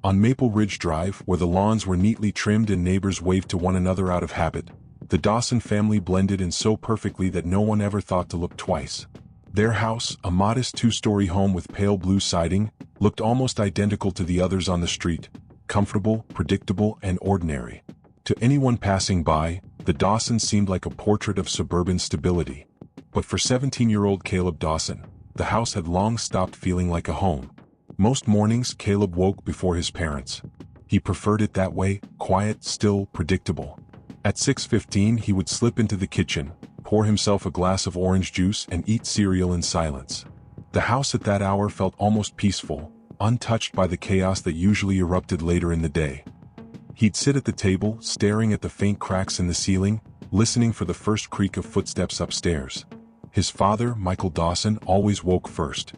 On Maple Ridge Drive, where the lawns were neatly trimmed and neighbors waved to one another out of habit, the Dawson family blended in so perfectly that no one ever thought to look twice. Their house, a modest two-story home with pale blue siding, looked almost identical to the others on the street, comfortable, predictable, and ordinary. To anyone passing by, the Dawsons seemed like a portrait of suburban stability. But for 17-year-old Caleb Dawson, the house had long stopped feeling like a home. Most mornings, Caleb woke before his parents. He preferred it that way, quiet, still, predictable. At 6:15, he would slip into the kitchen, pour himself a glass of orange juice, and eat cereal in silence. The house at that hour felt almost peaceful, untouched by the chaos that usually erupted later in the day. He'd sit at the table, staring at the faint cracks in the ceiling, listening for the first creak of footsteps upstairs. His father, Michael Dawson, always woke first.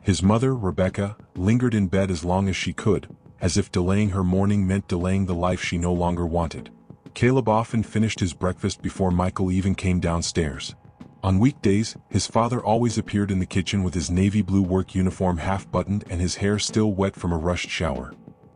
His mother, Rebecca, lingered in bed as long as she could, as if delaying her morning meant delaying the life she no longer wanted. Caleb often finished his breakfast before Michael even came downstairs. On weekdays, his father always appeared in the kitchen with his navy blue work uniform half-buttoned and his hair still wet from a rushed shower.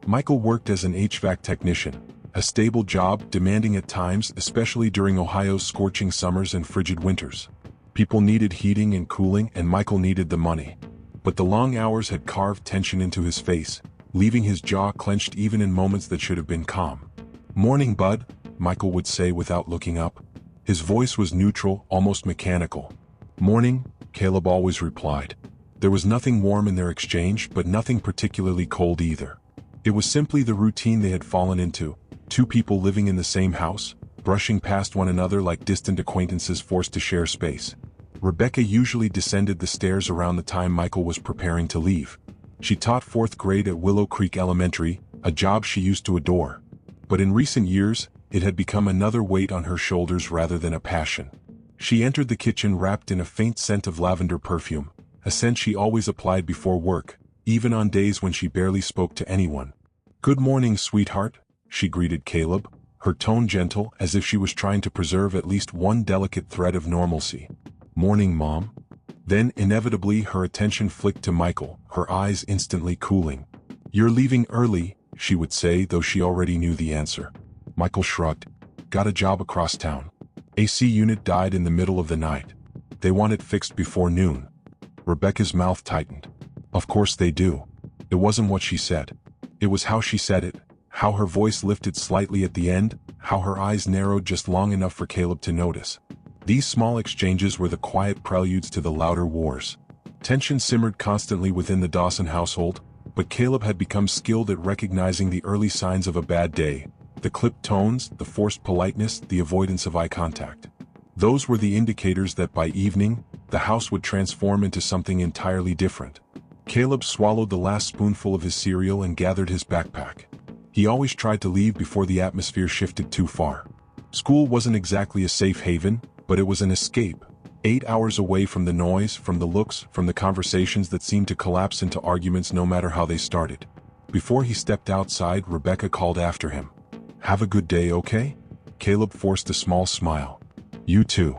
Michael worked as an HVAC technician, a stable job demanding at times, especially during Ohio's scorching summers and frigid winters. People needed heating and cooling, and Michael needed the money. But the long hours had carved tension into his face, leaving his jaw clenched even in moments that should have been calm. "Morning, bud," Michael would say without looking up. His voice was neutral, almost mechanical. "Morning," Caleb always replied. There was nothing warm in their exchange, but nothing particularly cold either. It was simply the routine they had fallen into, two people living in the same house, brushing past one another like distant acquaintances forced to share space. Rebecca usually descended the stairs around the time Michael was preparing to leave. She taught 4th grade at Willow Creek Elementary, a job she used to adore. But in recent years, it had become another weight on her shoulders rather than a passion. She entered the kitchen wrapped in a faint scent of lavender perfume, a scent she always applied before work, even on days when she barely spoke to anyone. "Good morning, sweetheart," she greeted Caleb, her tone gentle as if she was trying to preserve at least one delicate thread of normalcy. "Morning, Mom." Then, inevitably, her attention flicked to Michael, her eyes instantly cooling. "You're leaving early," she would say, though she already knew the answer. Michael shrugged. "Got a job across town. AC unit died in the middle of the night. They want it fixed before noon." Rebecca's mouth tightened. "Of course they do." It wasn't what she said. It was how she said it, how her voice lifted slightly at the end, how her eyes narrowed just long enough for Caleb to notice. These small exchanges were the quiet preludes to the louder wars. Tension simmered constantly within the Dawson household, but Caleb had become skilled at recognizing the early signs of a bad day: the clipped tones, the forced politeness, the avoidance of eye contact. Those were the indicators that by evening, the house would transform into something entirely different. Caleb swallowed the last spoonful of his cereal and gathered his backpack. He always tried to leave before the atmosphere shifted too far. School wasn't exactly a safe haven, but it was an escape. 8 hours away from the noise, from the looks, from the conversations that seemed to collapse into arguments no matter how they started. Before he stepped outside, Rebecca called after him. "Have a good day, okay?" Caleb forced a small smile. "You too."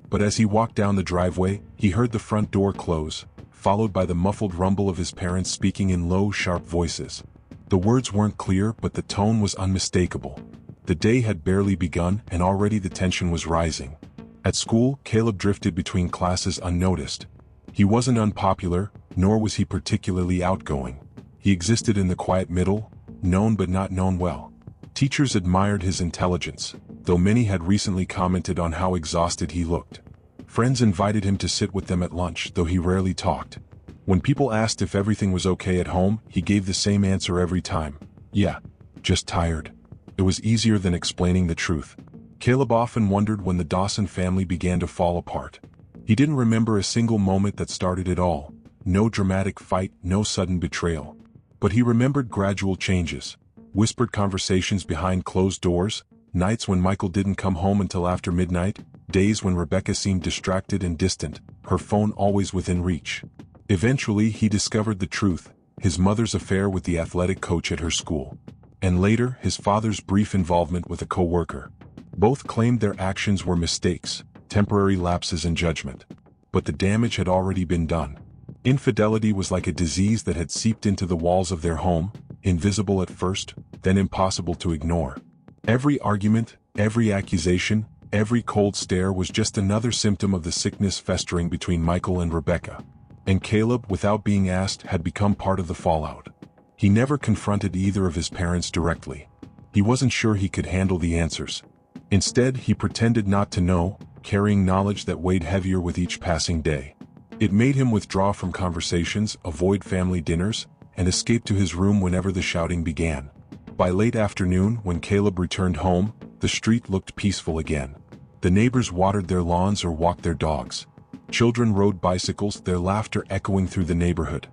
But as he walked down the driveway, he heard the front door close, followed by the muffled rumble of his parents speaking in low, sharp voices. The words weren't clear, but the tone was unmistakable. The day had barely begun, and already the tension was rising. At school, Caleb drifted between classes unnoticed. He wasn't unpopular, nor was he particularly outgoing. He existed in the quiet middle, known but not known well. Teachers admired his intelligence, though many had recently commented on how exhausted he looked. Friends invited him to sit with them at lunch, though he rarely talked. When people asked if everything was okay at home, he gave the same answer every time: "Yeah, just tired." It was easier than explaining the truth. Caleb often wondered when the Dawson family began to fall apart. He didn't remember a single moment that started it all. No dramatic fight, no sudden betrayal. But he remembered gradual changes. Whispered conversations behind closed doors, nights when Michael didn't come home until after midnight, days when Rebecca seemed distracted and distant, her phone always within reach. Eventually, he discovered the truth: his mother's affair with the athletic coach at her school. And later, his father's brief involvement with a co-worker. Both claimed their actions were mistakes, temporary lapses in judgment. But the damage had already been done. Infidelity was like a disease that had seeped into the walls of their home, invisible at first, then impossible to ignore. Every argument, every accusation, every cold stare was just another symptom of the sickness festering between Michael and Rebecca. And Caleb, without being asked, had become part of the fallout. He never confronted either of his parents directly. He wasn't sure he could handle the answers. Instead, he pretended not to know, carrying knowledge that weighed heavier with each passing day. It made him withdraw from conversations, avoid family dinners, and escape to his room whenever the shouting began. By late afternoon, when Caleb returned home, the street looked peaceful again. The neighbors watered their lawns or walked their dogs. Children rode bicycles, their laughter echoing through the neighborhood.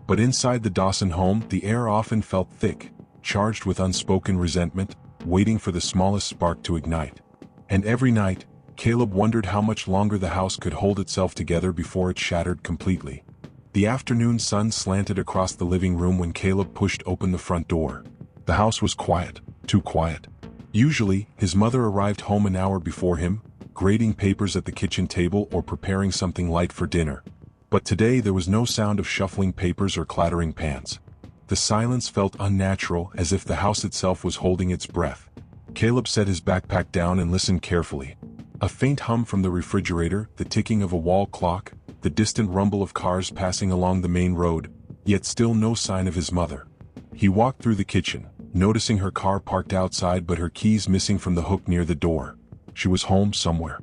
But inside the Dawson home, the air often felt thick, charged with unspoken resentment, waiting for the smallest spark to ignite. And every night, Caleb wondered how much longer the house could hold itself together before it shattered completely. The afternoon sun slanted across the living room when Caleb pushed open the front door. The house was quiet, too quiet. Usually, his mother arrived home an hour before him, grading papers at the kitchen table or preparing something light for dinner. But today there was no sound of shuffling papers or clattering pans. The silence felt unnatural, as if the house itself was holding its breath. Caleb set his backpack down and listened carefully. A faint hum from the refrigerator, the ticking of a wall clock, the distant rumble of cars passing along the main road, yet still no sign of his mother. He walked through the kitchen, noticing her car parked outside but her keys missing from the hook near the door. She was home somewhere.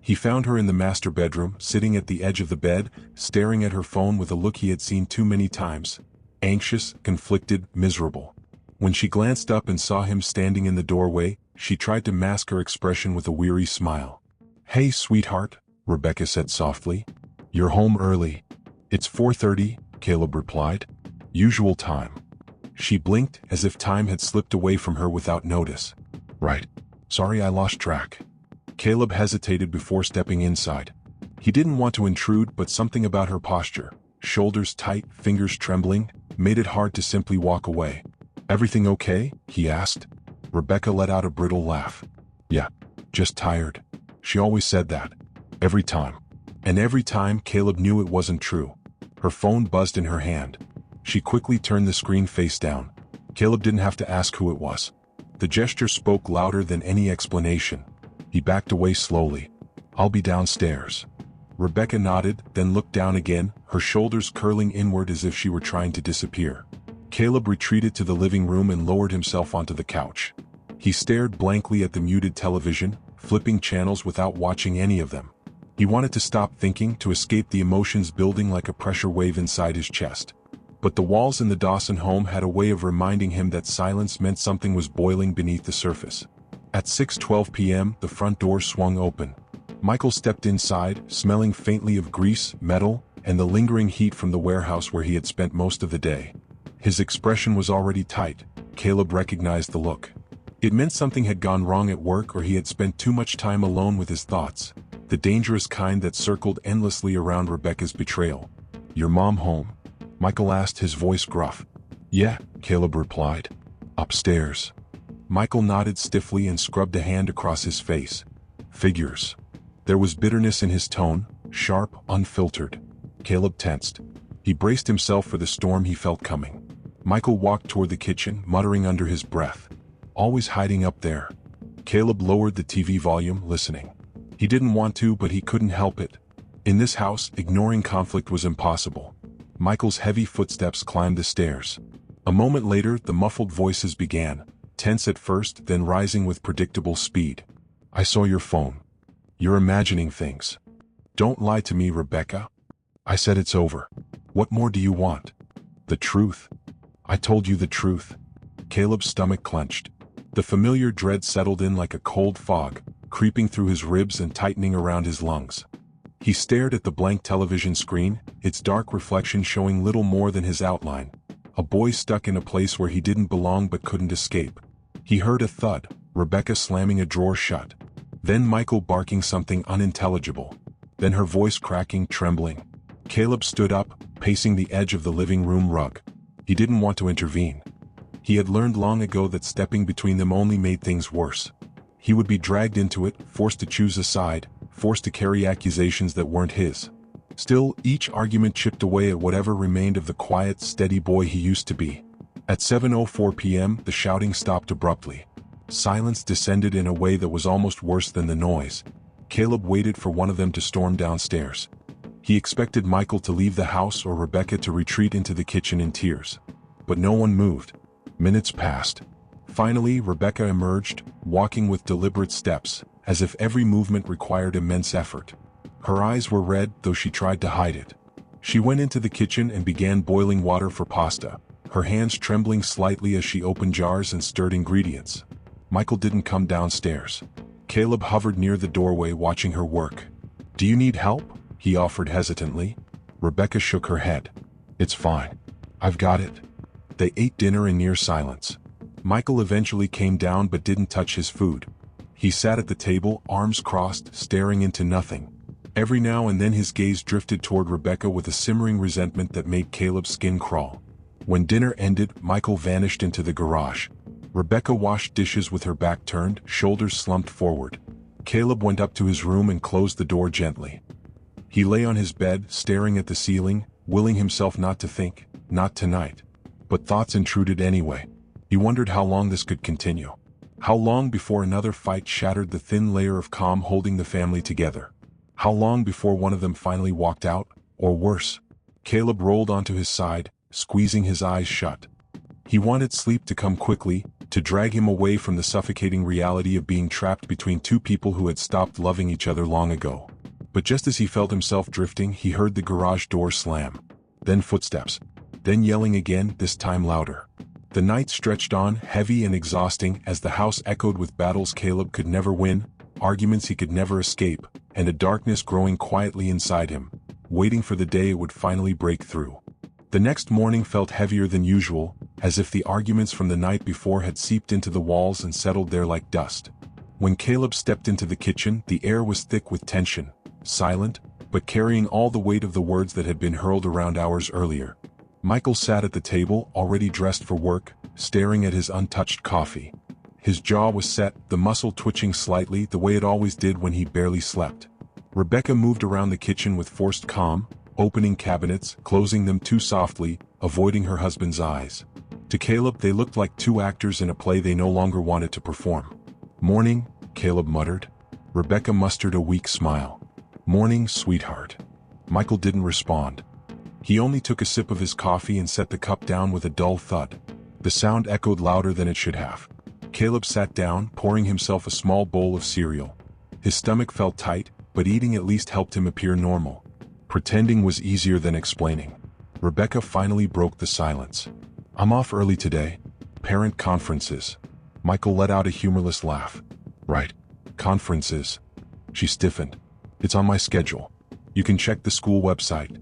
He found her in the master bedroom, sitting at the edge of the bed, staring at her phone with a look he had seen too many times. Anxious, conflicted, miserable. When she glanced up and saw him standing in the doorway, she tried to mask her expression with a weary smile. "Hey, sweetheart," Rebecca said softly. "You're home early." "It's 4:30, Caleb replied. "Usual time." She blinked, as if time had slipped away from her without notice. "Right. Sorry I lost track." Caleb hesitated before stepping inside. He didn't want to intrude, but something about her posture, shoulders tight, fingers trembling, made it hard to simply walk away. "Everything okay?" he asked. Rebecca let out a brittle laugh. "Yeah, just tired." She always said that. Every time. And every time, Caleb knew it wasn't true. Her phone buzzed in her hand. She quickly turned the screen face down. Caleb didn't have to ask who it was. The gesture spoke louder than any explanation. He backed away slowly. "I'll be downstairs." Rebecca nodded, then looked down again, her shoulders curling inward as if she were trying to disappear. Caleb retreated to the living room and lowered himself onto the couch. He stared blankly at the muted television, flipping channels without watching any of them. He wanted to stop thinking, to escape the emotions building like a pressure wave inside his chest. But the walls in the Dawson home had a way of reminding him that silence meant something was boiling beneath the surface. At 6:12 p.m., the front door swung open. Michael stepped inside, smelling faintly of grease, metal, and the lingering heat from the warehouse where he had spent most of the day. His expression was already tight. Caleb recognized the look. It meant something had gone wrong at work, or he had spent too much time alone with his thoughts, the dangerous kind that circled endlessly around Rebecca's betrayal. "Your mom home?" Michael asked, his voice gruff. "Yeah," Caleb replied. "Upstairs." Michael nodded stiffly and scrubbed a hand across his face. "Figures." There was bitterness in his tone, sharp, unfiltered. Caleb tensed. He braced himself for the storm he felt coming. Michael walked toward the kitchen, muttering under his breath. "Always hiding up there." Caleb lowered the TV volume, listening. He didn't want to, but he couldn't help it. In this house, ignoring conflict was impossible. Michael's heavy footsteps climbed the stairs. A moment later, the muffled voices began, tense at first, then rising with predictable speed. "I saw your phone. You're imagining things. Don't lie to me, Rebecca." I said it's over. "What more do you want?" "The truth." "I told you the truth." Caleb's stomach clenched. The familiar dread settled in like a cold fog, creeping through his ribs and tightening around his lungs. He stared at the blank television screen, its dark reflection showing little more than his outline. A boy stuck in a place where he didn't belong but couldn't escape. He heard a thud, Rebecca slamming a drawer shut. Then Michael barking something unintelligible. Then her voice cracking, trembling. Caleb stood up, pacing the edge of the living room rug. He didn't want to intervene. He had learned long ago that stepping between them only made things worse. He would be dragged into it, forced to choose a side, forced to carry accusations that weren't his. Still, each argument chipped away at whatever remained of the quiet, steady boy he used to be. At 7:04 p.m., the shouting stopped abruptly. Silence descended in a way that was almost worse than the noise. Caleb waited for one of them to storm downstairs. He expected Michael to leave the house or Rebecca to retreat into the kitchen in tears. But no one moved. Minutes passed. Finally, Rebecca emerged, walking with deliberate steps, as if every movement required immense effort. Her eyes were red, though she tried to hide it. She went into the kitchen and began boiling water for pasta, her hands trembling slightly as she opened jars and stirred ingredients. Michael didn't come downstairs. Caleb hovered near the doorway watching her work. "Do you need help?" he offered hesitantly. Rebecca shook her head. "It's fine. I've got it." They ate dinner in near silence. Michael eventually came down but didn't touch his food. He sat at the table, arms crossed, staring into nothing. Every now and then his gaze drifted toward Rebecca with a simmering resentment that made Caleb's skin crawl. When dinner ended, Michael vanished into the garage. Rebecca washed dishes with her back turned, shoulders slumped forward. Caleb went up to his room and closed the door gently. He lay on his bed, staring at the ceiling, willing himself not to think, not tonight. But thoughts intruded anyway. He wondered how long this could continue. How long before another fight shattered the thin layer of calm holding the family together? How long before one of them finally walked out, or worse? Caleb rolled onto his side, squeezing his eyes shut. He wanted sleep to come quickly, to drag him away from the suffocating reality of being trapped between two people who had stopped loving each other long ago. But just as he felt himself drifting, he heard the garage door slam. Then footsteps. Then yelling again, this time louder. The night stretched on, heavy and exhausting, as the house echoed with battles Caleb could never win, arguments he could never escape, and a darkness growing quietly inside him, waiting for the day it would finally break through. The next morning felt heavier than usual, as if the arguments from the night before had seeped into the walls and settled there like dust. When Caleb stepped into the kitchen, the air was thick with tension, silent, but carrying all the weight of the words that had been hurled around hours earlier. Michael sat at the table, already dressed for work, staring at his untouched coffee. His jaw was set, the muscle twitching slightly the way it always did when he barely slept. Rebecca moved around the kitchen with forced calm, opening cabinets, closing them too softly, avoiding her husband's eyes. To Caleb they looked like two actors in a play they no longer wanted to perform. "Morning," Caleb muttered. Rebecca mustered a weak smile. "Morning, sweetheart." Michael didn't respond. He only took a sip of his coffee and set the cup down with a dull thud. The sound echoed louder than it should have. Caleb sat down, pouring himself a small bowl of cereal. His stomach felt tight, but eating at least helped him appear normal. Pretending was easier than explaining. Rebecca finally broke the silence. "I'm off early today. Parent conferences." Michael let out a humorless laugh. "Right. Conferences." She stiffened. "It's on my schedule. You can check the school website."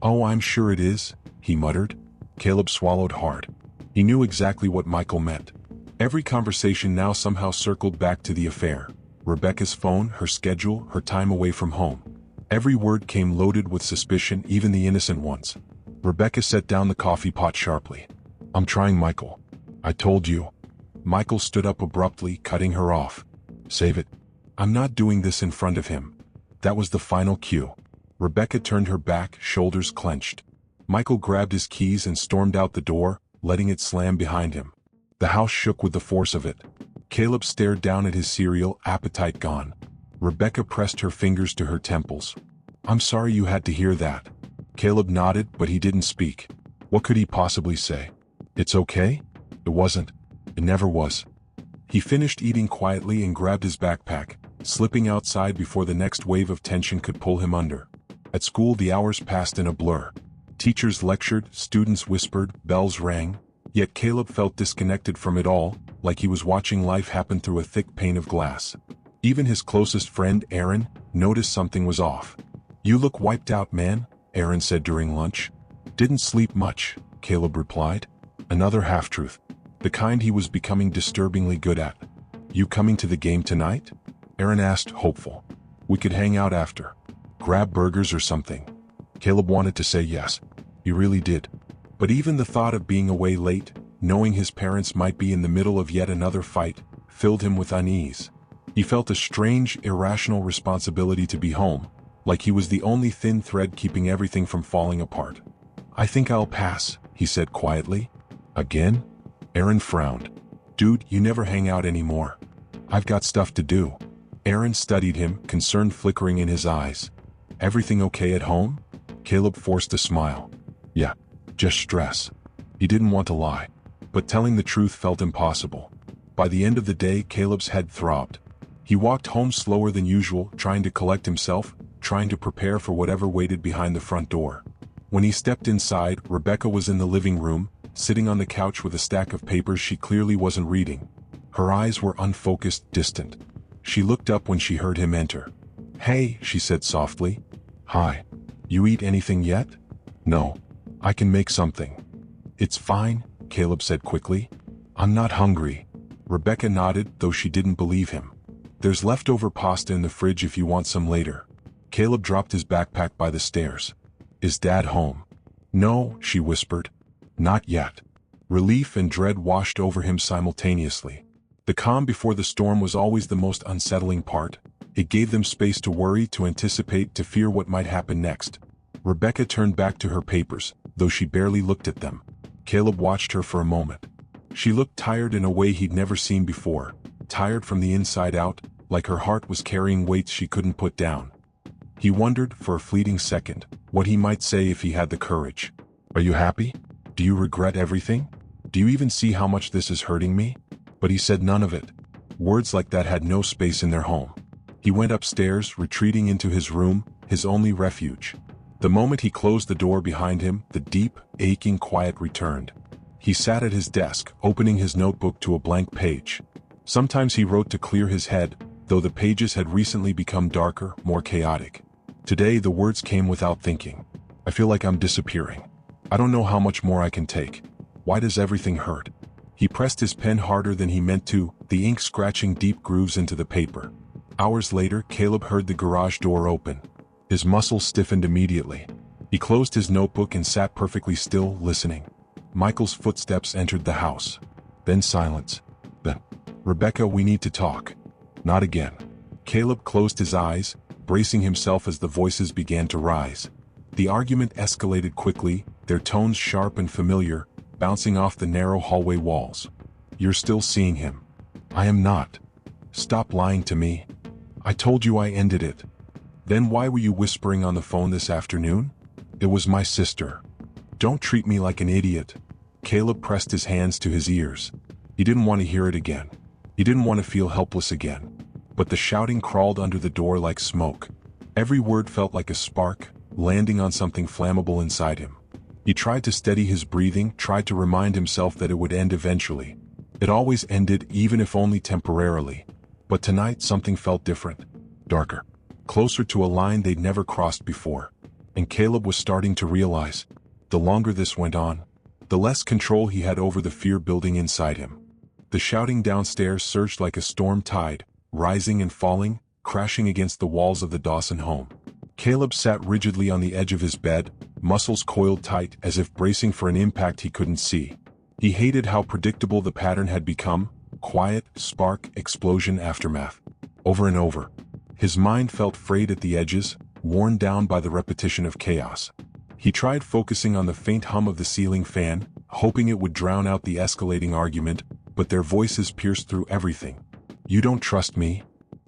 "Oh, I'm sure it is," he muttered. Caleb swallowed hard. He knew exactly what Michael meant. Every conversation now somehow circled back to the affair. Rebecca's phone, her schedule, her time away from home. Every word came loaded with suspicion, even the innocent ones. Rebecca set down the coffee pot sharply. "I'm trying, Michael. I told you." Michael stood up abruptly, cutting her off. "Save it. I'm not doing this in front of him." That was the final cue. Rebecca turned her back, shoulders clenched. Michael grabbed his keys and stormed out the door, letting it slam behind him. The house shook with the force of it. Caleb stared down at his cereal, appetite gone. Rebecca pressed her fingers to her temples. "I'm sorry you had to hear that." Caleb nodded, but he didn't speak. What could he possibly say? "It's okay?" It wasn't. It never was. He finished eating quietly and grabbed his backpack, slipping outside before the next wave of tension could pull him under. At school the hours passed in a blur. Teachers lectured, students whispered, bells rang, yet Caleb felt disconnected from it all, like he was watching life happen through a thick pane of glass. Even his closest friend, Aaron, noticed something was off. "You look wiped out, man," Aaron said during lunch. "Didn't sleep much," Caleb replied. Another half-truth. The kind he was becoming disturbingly good at. "You coming to the game tonight?" Aaron asked, hopeful. "We could hang out after. Grab burgers or something." Caleb wanted to say yes. He really did. But even the thought of being away late, knowing his parents might be in the middle of yet another fight, filled him with unease. He felt a strange, irrational responsibility to be home, like he was the only thin thread keeping everything from falling apart. "I think I'll pass," he said quietly. Again? Aaron frowned. Dude, you never hang out anymore. I've got stuff to do. Aaron studied him, concern flickering in his eyes. Everything okay at home? Caleb forced a smile. Yeah, just stress. He didn't want to lie, but telling the truth felt impossible. By the end of the day, Caleb's head throbbed. He walked home slower than usual, trying to collect himself, trying to prepare for whatever waited behind the front door. When he stepped inside, Rebecca was in the living room, sitting on the couch with a stack of papers she clearly wasn't reading. Her eyes were unfocused, distant. She looked up when she heard him enter. Hey, she said softly. Hi. You eat anything yet? No. I can make something. It's fine, Caleb said quickly. I'm not hungry. Rebecca nodded, though she didn't believe him. There's leftover pasta in the fridge if you want some later. Caleb dropped his backpack by the stairs. Is Dad home? No, she whispered. Not yet. Relief and dread washed over him simultaneously. The calm before the storm was always the most unsettling part. It gave them space to worry, to anticipate, to fear what might happen next. Rebecca turned back to her papers, though she barely looked at them. Caleb watched her for a moment. She looked tired in a way he'd never seen before, tired from the inside out, like her heart was carrying weights she couldn't put down. He wondered, for a fleeting second, what he might say if he had the courage. Are you happy? Do you regret everything? Do you even see how much this is hurting me? But he said none of it. Words like that had no space in their home. He went upstairs, retreating into his room, his only refuge. The moment he closed the door behind him, the deep, aching quiet returned. He sat at his desk, opening his notebook to a blank page. Sometimes he wrote to clear his head, though the pages had recently become darker, more chaotic. Today the words came without thinking. I feel like I'm disappearing. I don't know how much more I can take. Why does everything hurt? He pressed his pen harder than he meant to, the ink scratching deep grooves into the paper. Hours later, Caleb heard the garage door open. His muscles stiffened immediately. He closed his notebook and sat perfectly still, listening. Michael's footsteps entered the house. Then silence. Then, Rebecca, we need to talk. Not again. Caleb closed his eyes, bracing himself as the voices began to rise. The argument escalated quickly, their tones sharp and familiar, bouncing off the narrow hallway walls. You're still seeing him. I am not. Stop lying to me. I told you I ended it. Then why were you whispering on the phone this afternoon? It was my sister. Don't treat me like an idiot. Caleb pressed his hands to his ears. He didn't want to hear it again. He didn't want to feel helpless again. But the shouting crawled under the door like smoke. Every word felt like a spark, landing on something flammable inside him. He tried to steady his breathing, tried to remind himself that it would end eventually. It always ended, even if only temporarily. But tonight something felt different. Darker. Closer to a line they'd never crossed before. And Caleb was starting to realize, the longer this went on, the less control he had over the fear building inside him. The shouting downstairs surged like a storm tide, rising and falling, crashing against the walls of the Dawson home. Caleb sat rigidly on the edge of his bed, muscles coiled tight as if bracing for an impact he couldn't see. He hated how predictable the pattern had become, quiet, spark, explosion, aftermath. Over and over. His mind felt frayed at the edges, worn down by the repetition of chaos. He tried focusing on the faint hum of the ceiling fan, hoping it would drown out the escalating argument, but their voices pierced through everything. You don't trust me?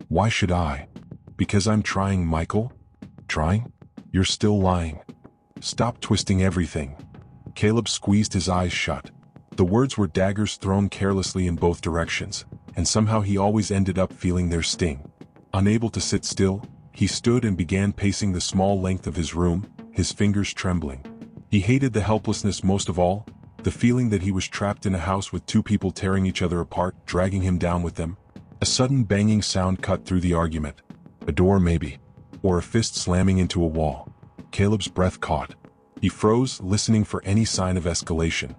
Why should I? Because I'm trying, Michael? Trying? You're still lying. Stop twisting everything. Caleb squeezed his eyes shut. The words were daggers thrown carelessly in both directions, and somehow he always ended up feeling their sting. Unable to sit still, he stood and began pacing the small length of his room, his fingers trembling. He hated the helplessness most of all, the feeling that he was trapped in a house with two people tearing each other apart, dragging him down with them. A sudden banging sound cut through the argument. A door maybe. Or a fist slamming into a wall. Caleb's breath caught. He froze, listening for any sign of escalation.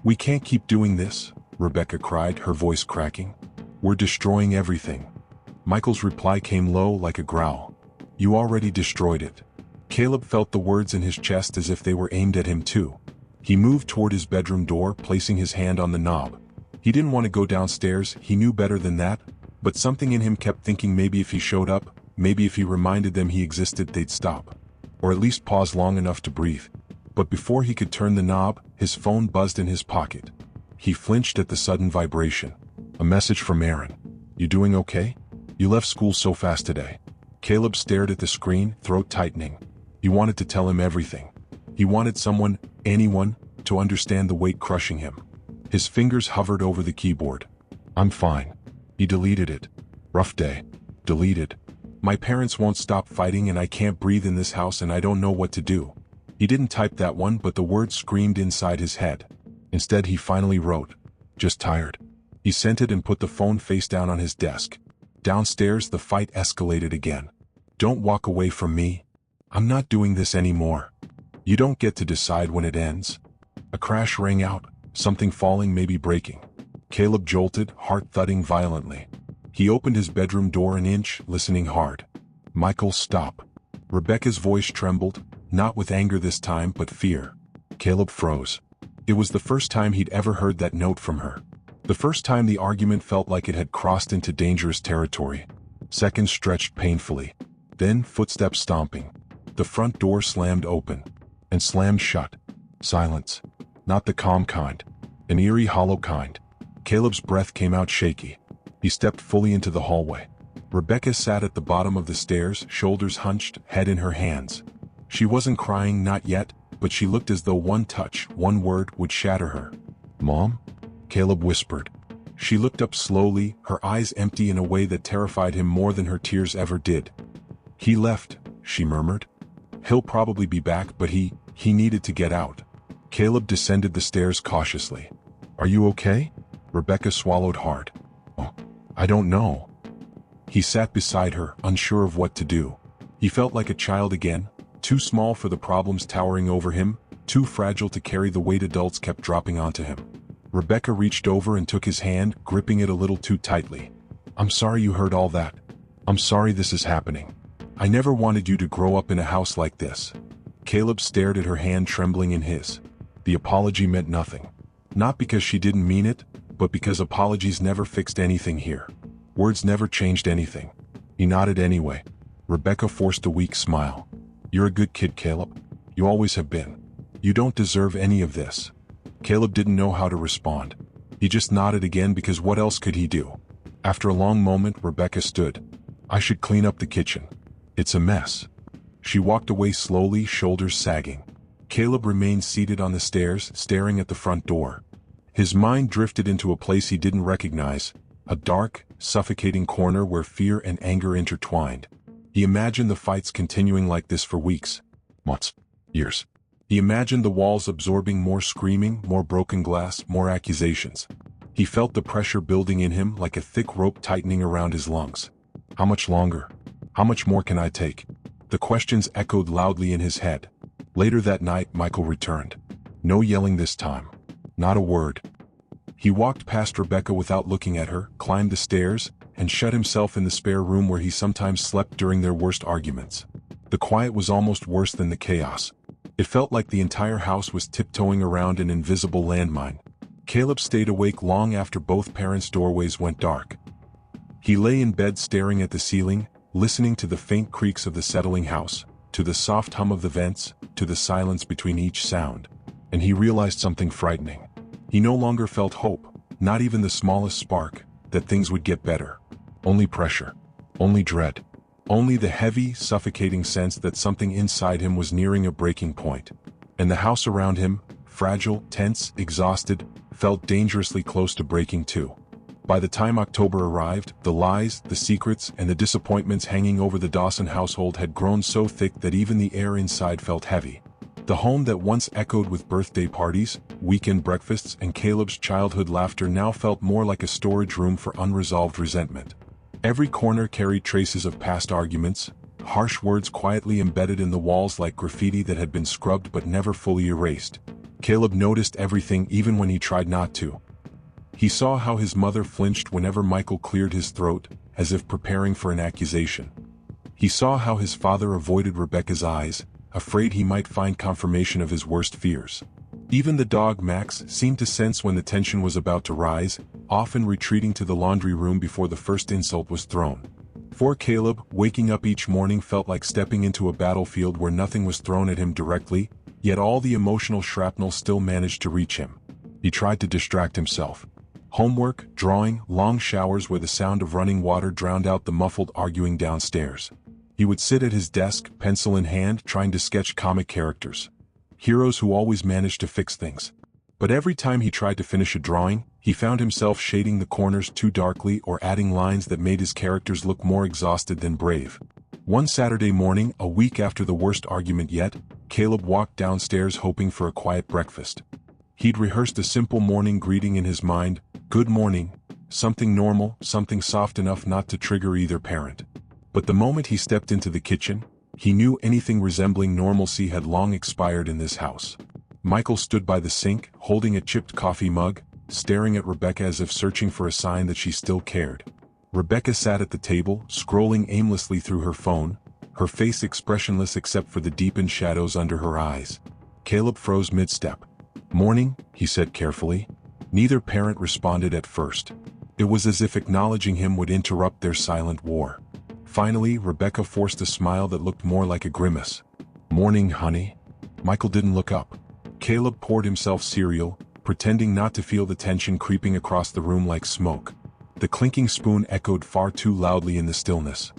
We can't keep doing this, Rebecca cried, her voice cracking. We're destroying everything. Michael's reply came low like a growl. You already destroyed it. Caleb felt the words in his chest as if they were aimed at him too. He moved toward his bedroom door, placing his hand on the knob. He didn't want to go downstairs, he knew better than that, but something in him kept thinking maybe if he showed up, maybe if he reminded them he existed, they'd stop. Or at least pause long enough to breathe. But before he could turn the knob, his phone buzzed in his pocket. He flinched at the sudden vibration. A message from Aaron. "You doing okay? You left school so fast today." Caleb stared at the screen, throat tightening. He wanted to tell him everything. He wanted someone, anyone, to understand the weight crushing him. His fingers hovered over the keyboard. "I'm fine." He deleted it. "Rough day." Deleted. "My parents won't stop fighting and I can't breathe in this house and I don't know what to do." He didn't type that one, but the words screamed inside his head. Instead he finally wrote, "Just tired." He sent it and put the phone face down on his desk. Downstairs the fight escalated again. "Don't walk away from me. I'm not doing this anymore. You don't get to decide when it ends." A crash rang out, something falling, maybe breaking. Caleb jolted, heart thudding violently. He opened his bedroom door an inch, listening hard. "Michael, stop." Rebecca's voice trembled, not with anger this time but fear. Caleb froze. It was the first time he'd ever heard that note from her. The first time the argument felt like it had crossed into dangerous territory. Seconds stretched painfully. Then footsteps stomping. The front door slammed open. And slammed shut. Silence. Not the calm kind. An eerie, hollow kind. Caleb's breath came out shaky. He stepped fully into the hallway. Rebecca sat at the bottom of the stairs, shoulders hunched, head in her hands. She wasn't crying, not yet, but she looked as though one touch, one word, would shatter her. "Mom?" Caleb whispered. She looked up slowly, her eyes empty in a way that terrified him more than her tears ever did. "He left," she murmured. "He'll probably be back, but he needed to get out." Caleb descended the stairs cautiously. "Are you okay?" Rebecca swallowed hard. "Oh, I don't know." He sat beside her, unsure of what to do. He felt like a child again, too small for the problems towering over him, too fragile to carry the weight adults kept dropping onto him. Rebecca reached over and took his hand, gripping it a little too tightly. "I'm sorry you heard all that. I'm sorry this is happening. I never wanted you to grow up in a house like this." Caleb stared at her hand trembling in his. The apology meant nothing. Not because she didn't mean it, but because apologies never fixed anything here. Words never changed anything. He nodded anyway. Rebecca forced a weak smile. "You're a good kid, Caleb. You always have been. You don't deserve any of this." Caleb didn't know how to respond. He just nodded again because what else could he do? After a long moment, Rebecca stood. "I should clean up the kitchen. It's a mess." She walked away slowly, shoulders sagging. Caleb remained seated on the stairs, staring at the front door. His mind drifted into a place he didn't recognize, a dark, suffocating corner where fear and anger intertwined. He imagined the fights continuing like this for weeks, months, years. He imagined the walls absorbing more screaming, more broken glass, more accusations. He felt the pressure building in him like a thick rope tightening around his lungs. How much longer? How much more can I take? The questions echoed loudly in his head. Later that night, Michael returned. No yelling this time. Not a word. He walked past Rebecca without looking at her, climbed the stairs, and shut himself in the spare room where he sometimes slept during their worst arguments. The quiet was almost worse than the chaos. It felt like the entire house was tiptoeing around an invisible landmine. Caleb stayed awake long after both parents' doorways went dark. He lay in bed staring at the ceiling, listening to the faint creaks of the settling house, to the soft hum of the vents, to the silence between each sound. And he realized something frightening. He no longer felt hope, not even the smallest spark, that things would get better. Only pressure. Only dread. Only the heavy, suffocating sense that something inside him was nearing a breaking point. And the house around him, fragile, tense, exhausted, felt dangerously close to breaking too. By the time October arrived, the lies, the secrets, and the disappointments hanging over the Dawson household had grown so thick that even the air inside felt heavy. The home that once echoed with birthday parties, weekend breakfasts, and Caleb's childhood laughter now felt more like a storage room for unresolved resentment. Every corner carried traces of past arguments, harsh words quietly embedded in the walls like graffiti that had been scrubbed but never fully erased. Caleb noticed everything even when he tried not to. He saw how his mother flinched whenever Michael cleared his throat, as if preparing for an accusation. He saw how his father avoided Rebecca's eyes, afraid he might find confirmation of his worst fears. Even the dog Max seemed to sense when the tension was about to rise, often retreating to the laundry room before the first insult was thrown. For Caleb, waking up each morning felt like stepping into a battlefield where nothing was thrown at him directly, yet all the emotional shrapnel still managed to reach him. He tried to distract himself. Homework, drawing, long showers where the sound of running water drowned out the muffled arguing downstairs. He would sit at his desk, pencil in hand, trying to sketch comic characters. Heroes who always managed to fix things. But every time he tried to finish a drawing, he found himself shading the corners too darkly or adding lines that made his characters look more exhausted than brave. One Saturday morning, a week after the worst argument yet, Caleb walked downstairs hoping for a quiet breakfast. He'd rehearsed a simple morning greeting in his mind, "Good morning," something normal, something soft enough not to trigger either parent. But the moment he stepped into the kitchen, he knew anything resembling normalcy had long expired in this house. Michael stood by the sink, holding a chipped coffee mug, staring at Rebecca as if searching for a sign that she still cared. Rebecca sat at the table, scrolling aimlessly through her phone, her face expressionless except for the deepened shadows under her eyes. Caleb froze mid-step. "Morning," he said carefully. Neither parent responded at first. It was as if acknowledging him would interrupt their silent war. Finally, Rebecca forced a smile that looked more like a grimace. "Morning, honey." Michael didn't look up. Caleb poured himself cereal, pretending not to feel the tension creeping across the room like smoke. The clinking spoon echoed far too loudly in the stillness.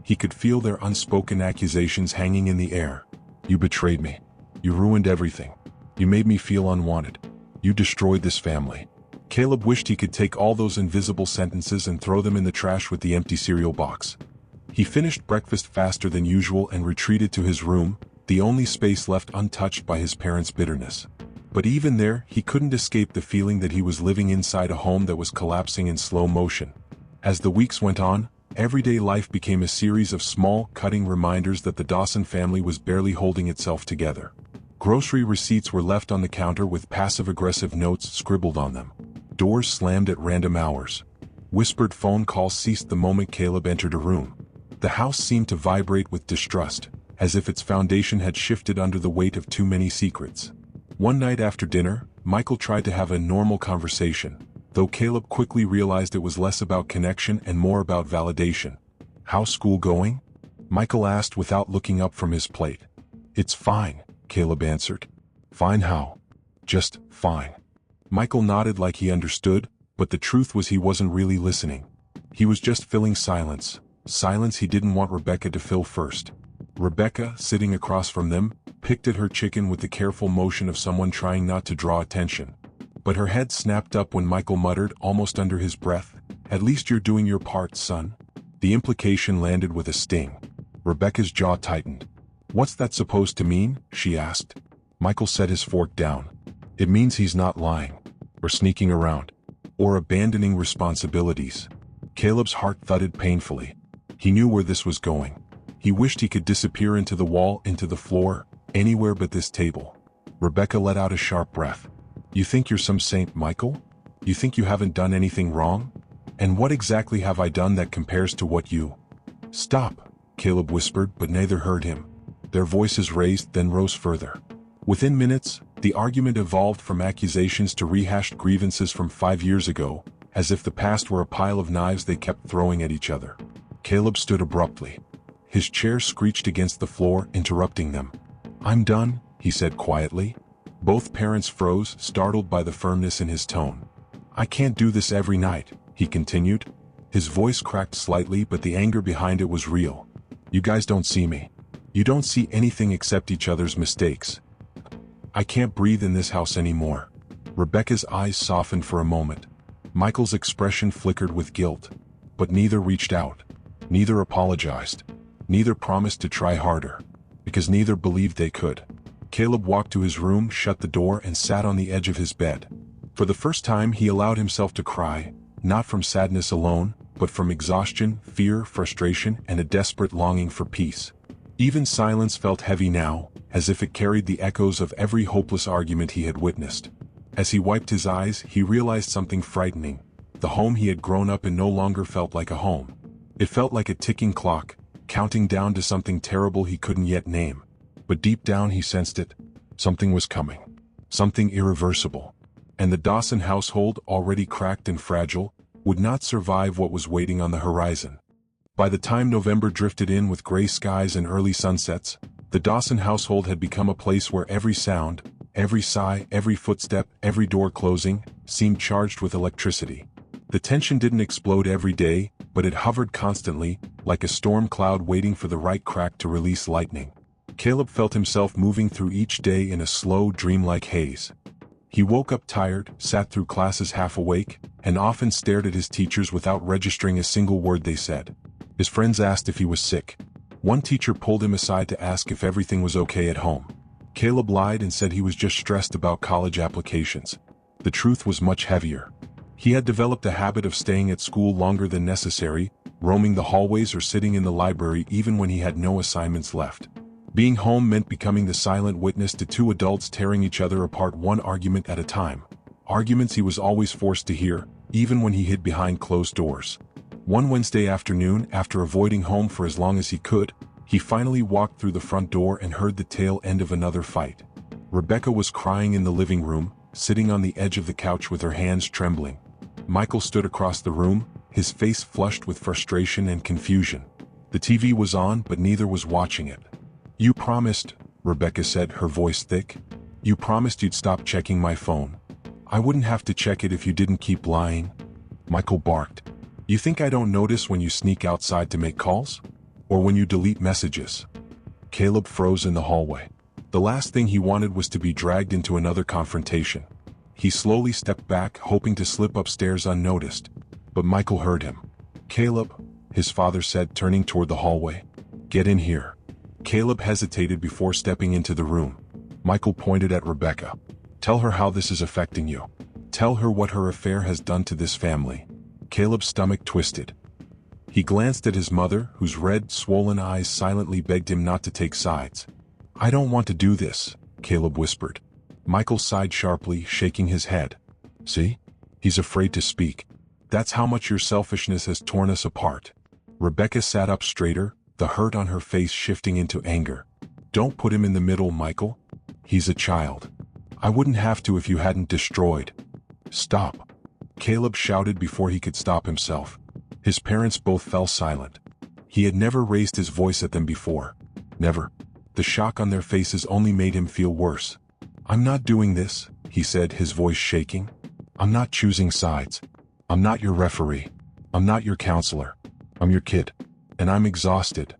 He could feel their unspoken accusations hanging in the air. "You betrayed me. You ruined everything. You made me feel unwanted. You destroyed this family." Caleb wished he could take all those invisible sentences and throw them in the trash with the empty cereal box. He finished breakfast faster than usual and retreated to his room, the only space left untouched by his parents' bitterness. But even there, he couldn't escape the feeling that he was living inside a home that was collapsing in slow motion. As the weeks went on, everyday life became a series of small, cutting reminders that the Dawson family was barely holding itself together. Grocery receipts were left on the counter with passive-aggressive notes scribbled on them. Doors slammed at random hours. Whispered phone calls ceased the moment Caleb entered a room. The house seemed to vibrate with distrust, as if its foundation had shifted under the weight of too many secrets. One night after dinner, Michael tried to have a normal conversation, though Caleb quickly realized it was less about connection and more about validation. "How's school going?" Michael asked without looking up from his plate. "It's fine," Caleb answered. "Fine how?" "Just fine." Michael nodded like he understood, but the truth was he wasn't really listening. He was just filling silence. Silence he didn't want Rebecca to fill first. Rebecca, sitting across from them, picked at her chicken with the careful motion of someone trying not to draw attention. But her head snapped up when Michael muttered, almost under his breath, "At least you're doing your part, son." The implication landed with a sting. Rebecca's jaw tightened. "What's that supposed to mean?" she asked. Michael set his fork down. "It means he's not lying, or sneaking around, or abandoning responsibilities." Caleb's heart thudded painfully. He knew where this was going. He wished he could disappear into the wall, into the floor, anywhere but this table. Rebecca let out a sharp breath. "You think you're some saint, Michael? You think you haven't done anything wrong? And what exactly have I done that compares to what you—" "Stop," Caleb whispered, but neither heard him. Their voices raised, then rose further. Within minutes, the argument evolved from accusations to rehashed grievances from 5 years ago, as if the past were a pile of knives they kept throwing at each other. Caleb stood abruptly. His chair screeched against the floor, interrupting them. "I'm done," he said quietly. Both parents froze, startled by the firmness in his tone. "I can't do this every night," he continued. His voice cracked slightly, but the anger behind it was real. "You guys don't see me. You don't see anything except each other's mistakes. I can't breathe in this house anymore." Rebecca's eyes softened for a moment. Michael's expression flickered with guilt. But neither reached out. Neither apologized. Neither promised to try harder. Because neither believed they could. Caleb walked to his room, shut the door, and sat on the edge of his bed. For the first time he allowed himself to cry, not from sadness alone, but from exhaustion, fear, frustration, and a desperate longing for peace. Even silence felt heavy now, as if it carried the echoes of every hopeless argument he had witnessed. As he wiped his eyes, he realized something frightening. The home he had grown up in no longer felt like a home. It felt like a ticking clock, counting down to something terrible he couldn't yet name. But deep down he sensed it. Something was coming. Something irreversible. And the Dawson household, already cracked and fragile, would not survive what was waiting on the horizon. By the time November drifted in with gray skies and early sunsets, the Dawson household had become a place where every sound, Every sigh, every footstep, every door closing, seemed charged with electricity. The tension didn't explode every day, but it hovered constantly, like a storm cloud waiting for the right crack to release lightning. Caleb felt himself moving through each day in a slow, dreamlike haze. He woke up tired, sat through classes half awake, and often stared at his teachers without registering a single word they said. His friends asked if he was sick. One teacher pulled him aside to ask if everything was okay at home. Caleb lied and said he was just stressed about college applications. The truth was much heavier. He had developed a habit of staying at school longer than necessary, roaming the hallways or sitting in the library even when he had no assignments left. Being home meant becoming the silent witness to two adults tearing each other apart one argument at a time. Arguments he was always forced to hear, even when he hid behind closed doors. One Wednesday afternoon, after avoiding home for as long as he could, he finally walked through the front door and heard the tail end of another fight. Rebecca was crying in the living room, sitting on the edge of the couch with her hands trembling. Michael stood across the room, his face flushed with frustration and confusion. The TV was on, but neither was watching it. "You promised," Rebecca said, her voice thick. "You promised you'd stop checking my phone. I wouldn't have to check it if you didn't keep lying." Michael barked. "You think I don't notice when you sneak outside to make calls? Or when you delete messages?" Caleb froze in the hallway. The last thing he wanted was to be dragged into another confrontation. He slowly stepped back, hoping to slip upstairs unnoticed. But Michael heard him. "Caleb," his father said, turning toward the hallway. "Get in here." Caleb hesitated before stepping into the room. Michael pointed at Rebecca. "Tell her how this is affecting you. Tell her what her affair has done to this family." Caleb's stomach twisted. He glanced at his mother, whose red, swollen eyes silently begged him not to take sides. "I don't want to do this," Caleb whispered. Michael sighed sharply, shaking his head. "See? He's afraid to speak. That's how much your selfishness has torn us apart." Rebecca sat up straighter, the hurt on her face shifting into anger. "Don't put him in the middle, Michael. He's a child. I wouldn't have to if you hadn't destroyed." "Stop," Caleb shouted before he could stop himself. His parents both fell silent. He had never raised his voice at them before. Never. The shock on their faces only made him feel worse. "I'm not doing this," he said, his voice shaking. "I'm not choosing sides. I'm not your referee. I'm not your counselor. I'm your kid. And I'm exhausted."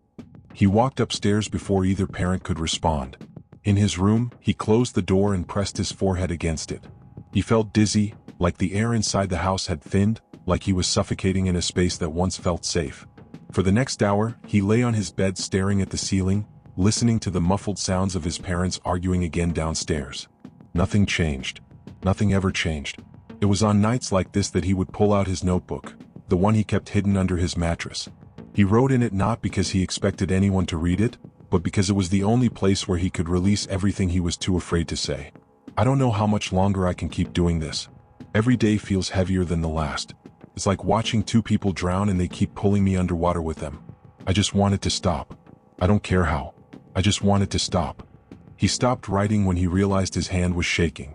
He walked upstairs before either parent could respond. In his room, he closed the door and pressed his forehead against it. He felt dizzy, like the air inside the house had thinned, like he was suffocating in a space that once felt safe. For the next hour, he lay on his bed staring at the ceiling, listening to the muffled sounds of his parents arguing again downstairs. Nothing changed. Nothing ever changed. It was on nights like this that he would pull out his notebook, the one he kept hidden under his mattress. He wrote in it not because he expected anyone to read it, but because it was the only place where he could release everything he was too afraid to say. "I don't know how much longer I can keep doing this. Every day feels heavier than the last. It's like watching two people drown and they keep pulling me underwater with them. I just want it to stop. I don't care how. I just want it to stop." He stopped writing when he realized his hand was shaking.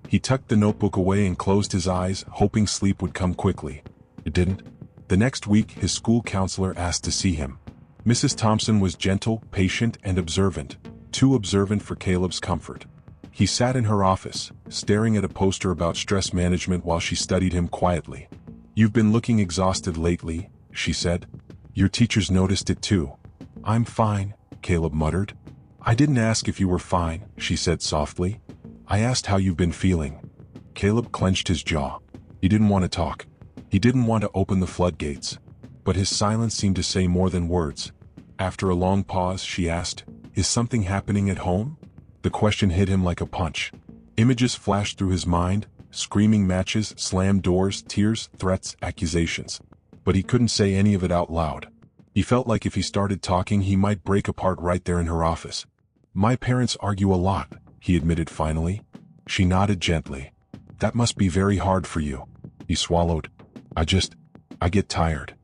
He tucked the notebook away and closed his eyes, hoping sleep would come quickly. It didn't. The next week, his school counselor asked to see him. Mrs. Thompson was gentle, patient, and observant, too observant for Caleb's comfort. He sat in her office, staring at a poster about stress management while she studied him quietly. "You've been looking exhausted lately," she said. "Your teachers noticed it too." "I'm fine," Caleb muttered. "I didn't ask if you were fine," she said softly. "I asked how you've been feeling." Caleb clenched his jaw. He didn't want to talk. He didn't want to open the floodgates. But his silence seemed to say more than words. After a long pause, she asked, "Is something happening at home?" The question hit him like a punch. Images flashed through his mind, screaming matches, slammed doors, tears, threats, accusations. But he couldn't say any of it out loud. He felt like if he started talking he might break apart right there in her office. "My parents argue a lot," he admitted finally. She nodded gently. "That must be very hard for you." He swallowed. I get tired."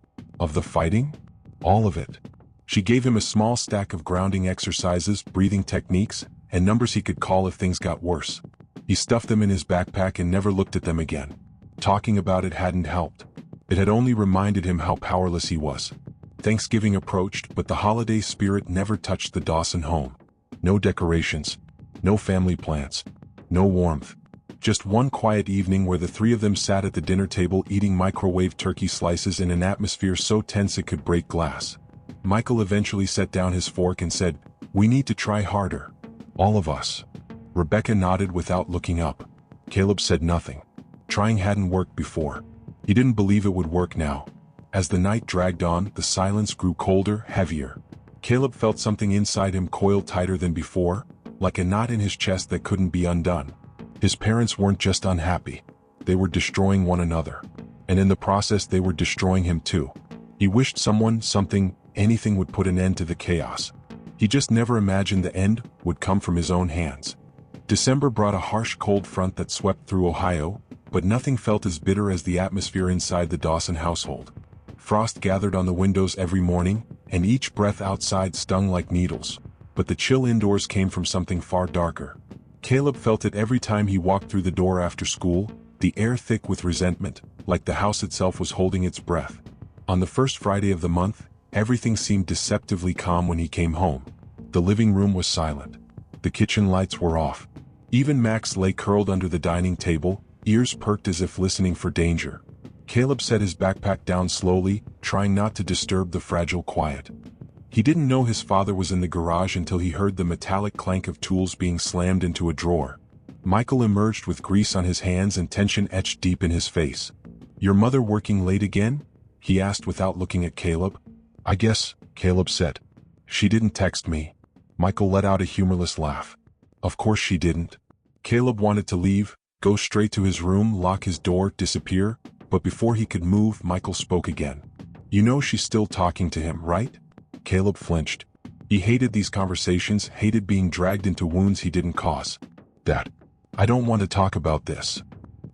"Of the fighting?" "All of it." She gave him a small stack of grounding exercises, breathing techniques, and numbers he could call if things got worse. He stuffed them in his backpack and never looked at them again. Talking about it hadn't helped. It had only reminded him how powerless he was. Thanksgiving approached, but the holiday spirit never touched the Dawson home. No decorations. No family plants. No warmth. Just one quiet evening where the three of them sat at the dinner table eating microwave turkey slices in an atmosphere so tense it could break glass. Michael eventually set down his fork and said, "We need to try harder. All of us." Rebecca nodded without looking up. Caleb said nothing. Trying hadn't worked before. He didn't believe it would work now. As the night dragged on, the silence grew colder, heavier. Caleb felt something inside him coil tighter than before, like a knot in his chest that couldn't be undone. His parents weren't just unhappy. They were destroying one another. And in the process they were destroying him too. He wished someone, something, anything would put an end to the chaos. He just never imagined the end would come from his own hands. December brought a harsh cold front that swept through Ohio, but nothing felt as bitter as the atmosphere inside the Dawson household. Frost gathered on the windows every morning, and each breath outside stung like needles. But the chill indoors came from something far darker. Caleb felt it every time he walked through the door after school, the air thick with resentment, like the house itself was holding its breath. On the first Friday of the month, everything seemed deceptively calm when he came home. The living room was silent. The kitchen lights were off. Even Max lay curled under the dining table, ears perked as if listening for danger. Caleb set his backpack down slowly, trying not to disturb the fragile quiet. He didn't know his father was in the garage until he heard the metallic clank of tools being slammed into a drawer. Michael emerged with grease on his hands and tension etched deep in his face. "Your mother working late again?" he asked without looking at Caleb. "I guess," Caleb said. "She didn't text me." Michael let out a humorless laugh. "Of course she didn't." Caleb wanted to leave, go straight to his room, lock his door, disappear, but before he could move, Michael spoke again. "You know she's still talking to him, right?" Caleb flinched. He hated these conversations, hated being dragged into wounds he didn't cause. "Dad, I don't want to talk about this."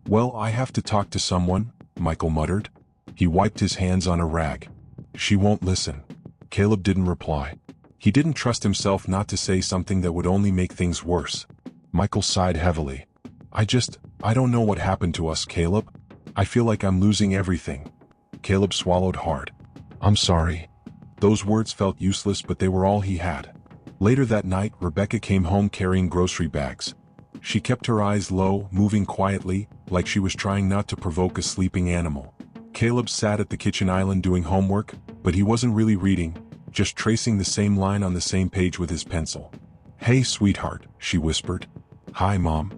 "Well, I have to talk to someone," Michael muttered. He wiped his hands on a rag. "She won't listen." Caleb didn't reply. He didn't trust himself not to say something that would only make things worse. Michael sighed heavily. I don't know what happened to us, Caleb. I feel like I'm losing everything." Caleb swallowed hard. "I'm sorry." Those words felt useless, but they were all he had. Later that night, Rebecca came home carrying grocery bags. She kept her eyes low, moving quietly, like she was trying not to provoke a sleeping animal. Caleb sat at the kitchen island doing homework, but he wasn't really reading, just tracing the same line on the same page with his pencil. "Hey, sweetheart," she whispered. "Hi, Mom."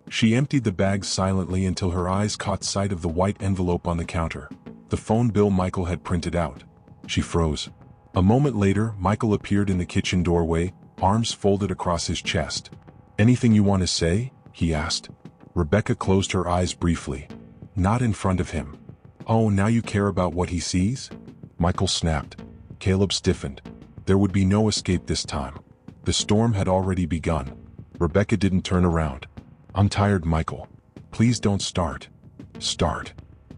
She emptied the bags silently until her eyes caught sight of the white envelope on the counter, the phone bill Michael had printed out. She froze. A moment later, Michael appeared in the kitchen doorway, arms folded across his chest. "Anything you want to say?" he asked. Rebecca closed her eyes briefly. "Not in front of him." "Oh, now you care about what he sees?" Michael snapped. Caleb stiffened. There would be no escape this time. The storm had already begun. Rebecca didn't turn around. "I'm tired, Michael. Please don't start." "Start?"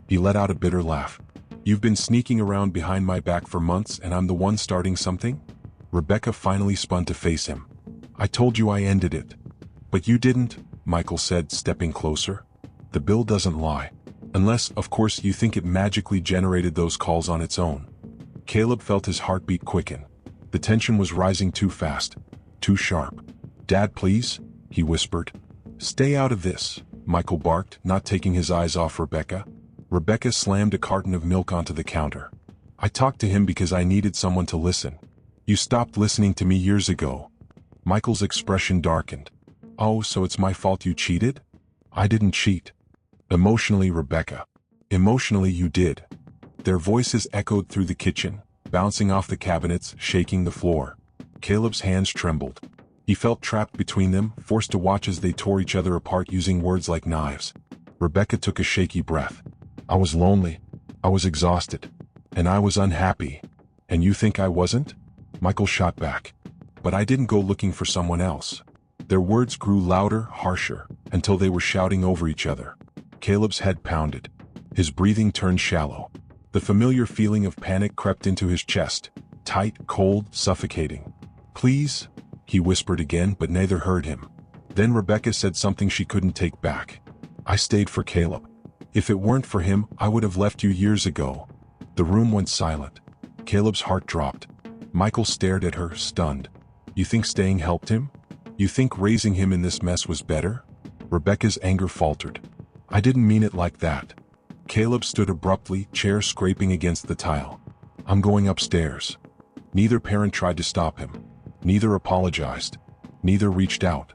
He let out a bitter laugh. "You've been sneaking around behind my back for months and I'm the one starting something?" Rebecca finally spun to face him. "I told you I ended it." "But you didn't," Michael said, stepping closer. "The bill doesn't lie. Unless, of course, you think it magically generated those calls on its own." Caleb felt his heartbeat quicken. The tension was rising too fast, too sharp. "Dad, please," he whispered. "Stay out of this," Michael barked, not taking his eyes off Rebecca. Rebecca slammed a carton of milk onto the counter. "I talked to him because I needed someone to listen. You stopped listening to me years ago." Michael's expression darkened. "Oh, so it's my fault you cheated?" "I didn't cheat." "Emotionally, Rebecca. Emotionally you did." Their voices echoed through the kitchen, bouncing off the cabinets, shaking the floor. Caleb's hands trembled. He felt trapped between them, forced to watch as they tore each other apart using words like knives. Rebecca took a shaky breath. "I was lonely. I was exhausted. And I was unhappy. And you think I wasn't?" Michael shot back. "But I didn't go looking for someone else." Their words grew louder, harsher, until they were shouting over each other. Caleb's head pounded. His breathing turned shallow. The familiar feeling of panic crept into his chest, tight, cold, suffocating. "Please," he whispered again, but neither heard him. Then Rebecca said something she couldn't take back. "I stayed for Caleb. If it weren't for him, I would have left you years ago." The room went silent. Caleb's heart dropped. Michael stared at her, stunned. "You think staying helped him? You think raising him in this mess was better?" Rebecca's anger faltered. I didn't mean it like that. Caleb stood abruptly, chair scraping against the tile. I'm going upstairs. Neither parent tried to stop him. Neither apologized. Neither reached out.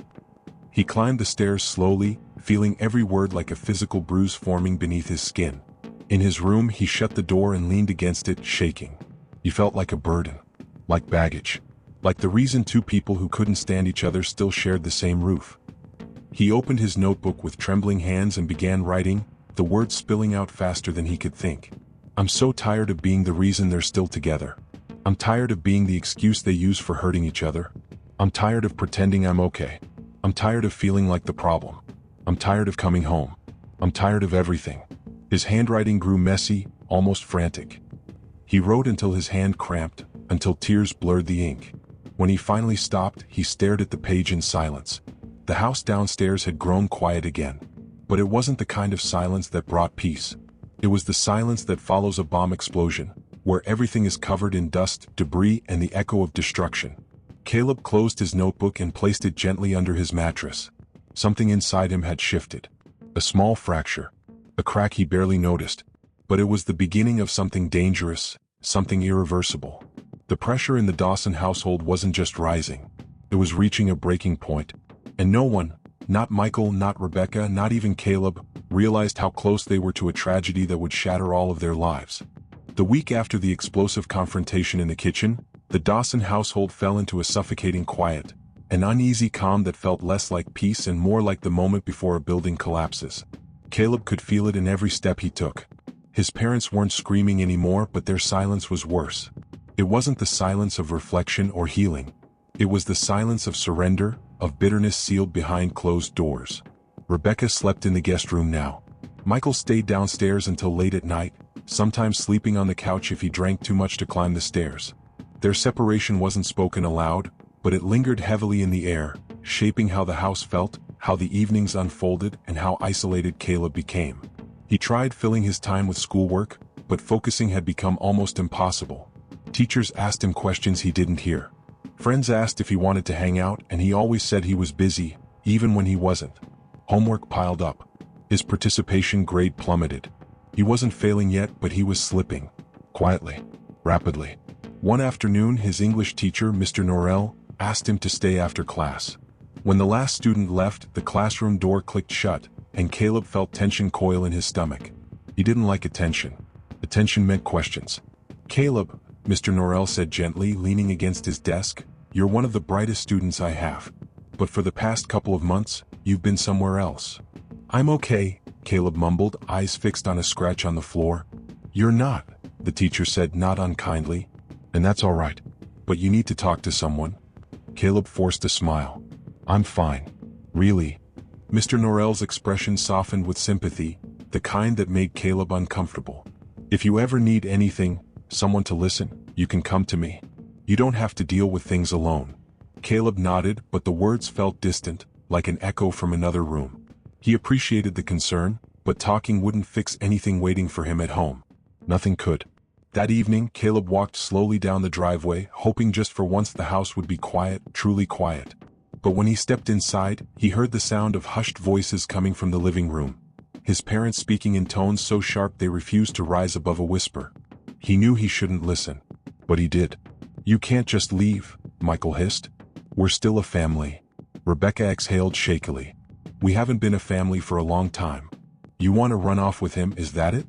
He climbed the stairs slowly, feeling every word like a physical bruise forming beneath his skin. In his room, he shut the door and leaned against it, shaking. He felt like a burden. Like baggage. Like the reason two people who couldn't stand each other still shared the same roof. He opened his notebook with trembling hands and began writing, the words spilling out faster than he could think. I'm so tired of being the reason they're still together. I'm tired of being the excuse they use for hurting each other. I'm tired of pretending I'm okay. I'm tired of feeling like the problem. I'm tired of coming home. I'm tired of everything. His handwriting grew messy, almost frantic. He wrote until his hand cramped, until tears blurred the ink. When he finally stopped, he stared at the page in silence. The house downstairs had grown quiet again. But it wasn't the kind of silence that brought peace. It was the silence that follows a bomb explosion, where everything is covered in dust, debris, and the echo of destruction. Caleb closed his notebook and placed it gently under his mattress. Something inside him had shifted. A small fracture. A crack he barely noticed. But it was the beginning of something dangerous, something irreversible. The pressure in the Dawson household wasn't just rising. It was reaching a breaking point. And no one, not Michael, not Rebecca, not even Caleb, realized how close they were to a tragedy that would shatter all of their lives. The week after the explosive confrontation in the kitchen, the Dawson household fell into a suffocating quiet, an uneasy calm that felt less like peace and more like the moment before a building collapses. Caleb could feel it in every step he took. His parents weren't screaming anymore, but their silence was worse. It wasn't the silence of reflection or healing. It was the silence of surrender, of bitterness sealed behind closed doors. Rebecca slept in the guest room now. Michael stayed downstairs until late at night, sometimes sleeping on the couch if he drank too much to climb the stairs. Their separation wasn't spoken aloud, but it lingered heavily in the air, shaping how the house felt, how the evenings unfolded, and how isolated Caleb became. He tried filling his time with schoolwork, but focusing had become almost impossible. Teachers asked him questions he didn't hear. Friends asked if he wanted to hang out, and he always said he was busy, even when he wasn't. Homework piled up. His participation grade plummeted. He wasn't failing yet, but he was slipping. Quietly. Rapidly. One afternoon, his English teacher, Mr. Norrell, asked him to stay after class. When the last student left, the classroom door clicked shut, and Caleb felt tension coil in his stomach. He didn't like attention. Attention meant questions. Caleb, Mr. Norrell said gently, leaning against his desk, you're one of the brightest students I have. But for the past couple of months, you've been somewhere else. I'm okay, Caleb mumbled, eyes fixed on a scratch on the floor. You're not, the teacher said, not unkindly. And that's all right. But you need to talk to someone. Caleb forced a smile. I'm fine. Really? Mr. Norrell's expression softened with sympathy, the kind that made Caleb uncomfortable. If you ever need anything, someone to listen, you can come to me. You don't have to deal with things alone. Caleb nodded, but the words felt distant, like an echo from another room. He appreciated the concern, but talking wouldn't fix anything waiting for him at home. Nothing could. That evening, Caleb walked slowly down the driveway, hoping just for once the house would be quiet, truly quiet. But when he stepped inside, he heard the sound of hushed voices coming from the living room. His parents speaking in tones so sharp they refused to rise above a whisper. He knew he shouldn't listen. But he did. You can't just leave, Michael hissed. We're still a family. Rebecca exhaled shakily. We haven't been a family for a long time. You want to run off with him, is that it?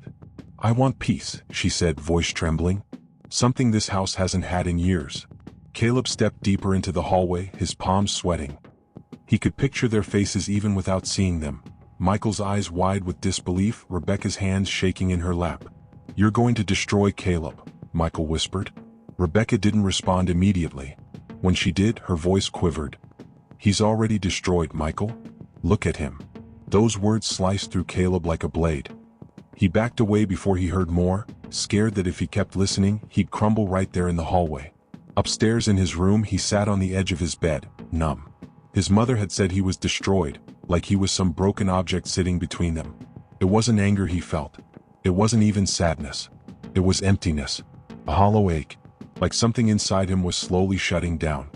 I want peace, she said, voice trembling. Something this house hasn't had in years. Caleb stepped deeper into the hallway, his palms sweating. He could picture their faces even without seeing them. Michael's eyes wide with disbelief, Rebecca's hands shaking in her lap. You're going to destroy Caleb, Michael whispered. Rebecca didn't respond immediately. When she did, her voice quivered. He's already destroyed, Michael. Look at him. Those words sliced through Caleb like a blade. He backed away before he heard more, scared that if he kept listening, he'd crumble right there in the hallway. Upstairs in his room, he sat on the edge of his bed, numb. His mother had said he was destroyed, like he was some broken object sitting between them. It wasn't anger he felt. It wasn't even sadness. It was emptiness. A hollow ache, like something inside him was slowly shutting down.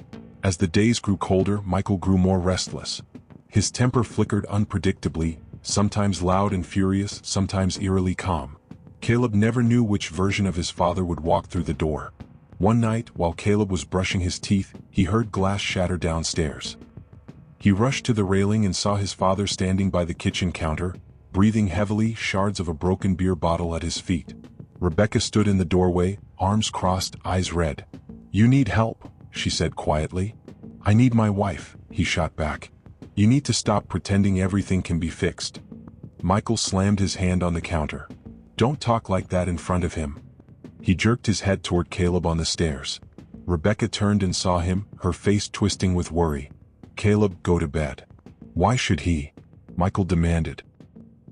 As the days grew colder, Michael grew more restless. His temper flickered unpredictably, sometimes loud and furious, sometimes eerily calm. Caleb never knew which version of his father would walk through the door. One night, while Caleb was brushing his teeth, he heard glass shatter downstairs. He rushed to the railing and saw his father standing by the kitchen counter, breathing heavily, shards of a broken beer bottle at his feet. Rebecca stood in the doorway, arms crossed, eyes red. "You need help," she said quietly. "I need my wife," he shot back. "You need to stop pretending everything can be fixed." Michael slammed his hand on the counter. "Don't talk like that in front of him." He jerked his head toward Caleb on the stairs. Rebecca turned and saw him, her face twisting with worry. "Caleb, go to bed." "Why should he?" Michael demanded.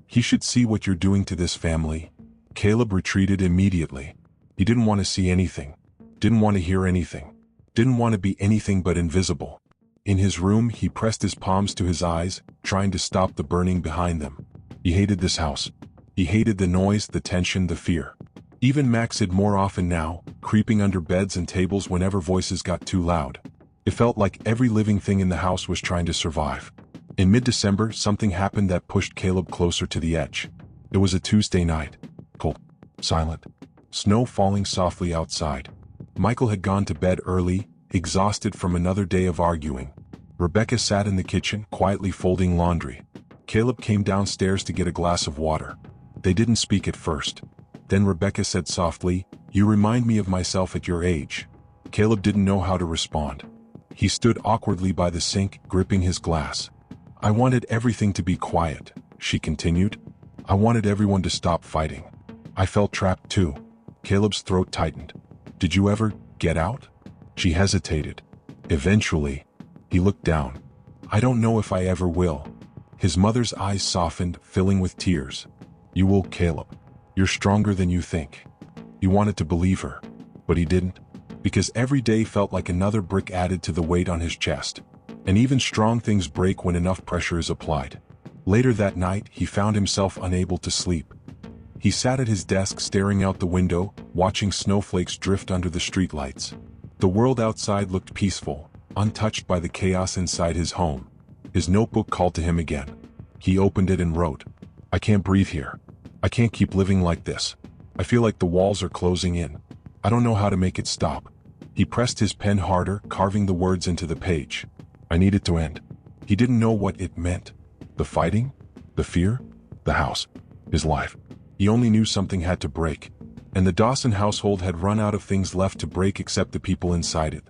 "He should see what you're doing to this family." Caleb retreated immediately. He didn't want to see anything. Didn't want to hear anything. Didn't want to be anything but invisible. In his room, he pressed his palms to his eyes, trying to stop the burning behind them. He hated this house. He hated the noise, the tension, the fear. Even Max hid more often now, creeping under beds and tables whenever voices got too loud. It felt like every living thing in the house was trying to survive. In mid-December, something happened that pushed Caleb closer to the edge. It was a Tuesday night. Cold. Silent. Snow falling softly outside. Michael had gone to bed early, exhausted from another day of arguing. Rebecca sat in the kitchen, quietly folding laundry. Caleb came downstairs to get a glass of water. They didn't speak at first. Then Rebecca said softly, "You remind me of myself at your age." Caleb didn't know how to respond. He stood awkwardly by the sink, gripping his glass. "I wanted everything to be quiet," she continued. "I wanted everyone to stop fighting. I felt trapped too." Caleb's throat tightened. "Did you ever get out?" She hesitated. "Eventually." He looked down. "I don't know if I ever will." His mother's eyes softened, filling with tears. "You will, Caleb. You're stronger than you think." He wanted to believe her, but he didn't, because every day felt like another brick added to the weight on his chest. And even strong things break when enough pressure is applied. Later that night, he found himself unable to sleep. He sat at his desk staring out the window, watching snowflakes drift under the streetlights. The world outside looked peaceful, untouched by the chaos inside his home. His notebook called to him again. He opened it and wrote, "I can't breathe here. I can't keep living like this. I feel like the walls are closing in. I don't know how to make it stop." He pressed his pen harder, carving the words into the page. I need it to end. He didn't know what it meant. The fighting? The fear? The house? His life? He only knew something had to break. And the Dawson household had run out of things left to break except the people inside it.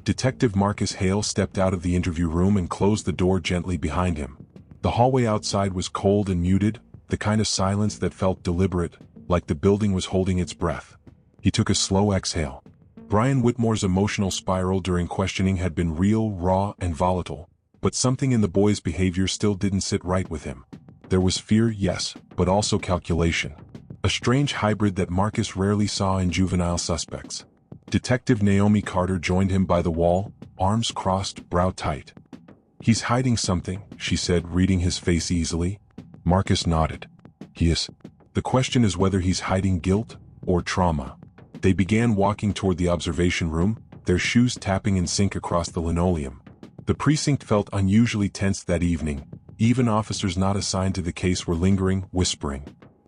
Detective Marcus Hale stepped out of the interview room and closed the door gently behind him. The hallway outside was cold and muted, the kind of silence that felt deliberate, like the building was holding its breath. He took a slow exhale. Brian Whitmore's emotional spiral during questioning had been real, raw, and volatile, but something in the boy's behavior still didn't sit right with him. There was fear, yes, but also calculation. A strange hybrid that Marcus rarely saw in juvenile suspects. Detective Naomi Carter joined him by the wall, arms crossed, brow tight. "He's hiding something," she said, reading his face easily. Marcus nodded. "He is. The question is whether he's hiding guilt or trauma." They began walking toward the observation room, their shoes tapping in sync across the linoleum. The precinct felt unusually tense that evening. Even officers not assigned to the case were lingering, whispering.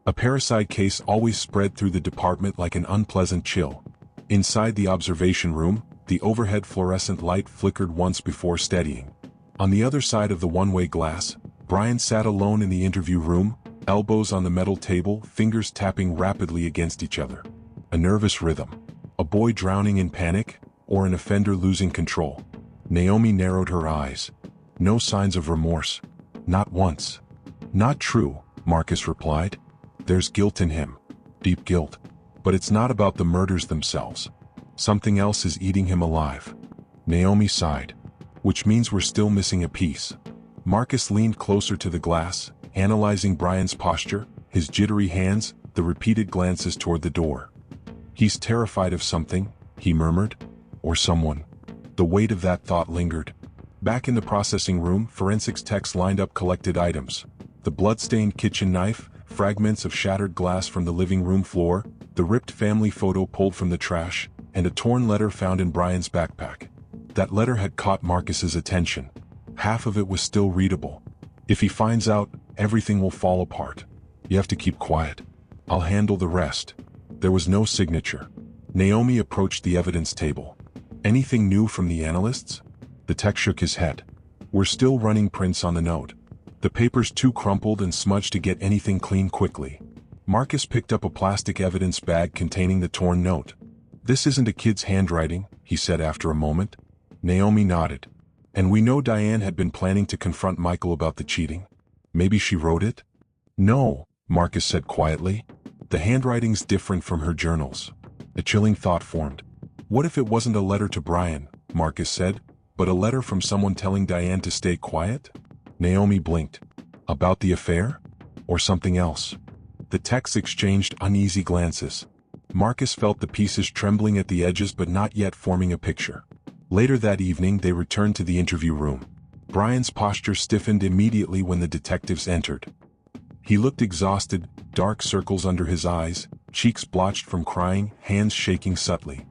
A parricide case always spread through the department like an unpleasant chill. Inside the observation room, the overhead fluorescent light flickered once before steadying. On the other side of the one-way glass, Brian sat alone in the interview room, elbows on the metal table, fingers tapping rapidly against each other. A nervous rhythm. A boy drowning in panic, or an offender losing control. Naomi narrowed her eyes. No signs of remorse. Not once. "Not true," Marcus replied. "There's guilt in him. Deep guilt. But it's not about the murders themselves. Something else is eating him alive." Naomi sighed. "Which means we're still missing a piece." Marcus leaned closer to the glass, analyzing Brian's posture, his jittery hands, the repeated glances toward the door. "He's terrified of something," he murmured. "Or someone." The weight of that thought lingered. Back in the processing room, forensics techs lined up collected items. The blood-stained kitchen knife, fragments of shattered glass from the living room floor, the ripped family photo pulled from the trash, and a torn letter found in Brian's backpack. That letter had caught Marcus's attention. Half of it was still readable. If he finds out, everything will fall apart. You have to keep quiet. I'll handle the rest. There was no signature. Naomi approached the evidence table. Anything new from the analysts? The tech shook his head. We're still running prints on the note. The paper's too crumpled and smudged to get anything clean quickly. Marcus picked up a plastic evidence bag containing the torn note. This isn't a kid's handwriting, he said after a moment. Naomi nodded. And we know Diane had been planning to confront Michael about the cheating. Maybe she wrote it? No, Marcus said quietly. The handwriting's different from her journals. A chilling thought formed. What if it wasn't a letter to Brian, Marcus said, but a letter from someone telling Diane to stay quiet? Naomi blinked. About the affair? Or something else? The texts exchanged uneasy glances. Marcus felt the pieces trembling at the edges but not yet forming a picture. Later that evening they returned to the interview room. Brian's posture stiffened immediately when the detectives entered. He looked exhausted, dark circles under his eyes, cheeks blotched from crying, hands shaking subtly.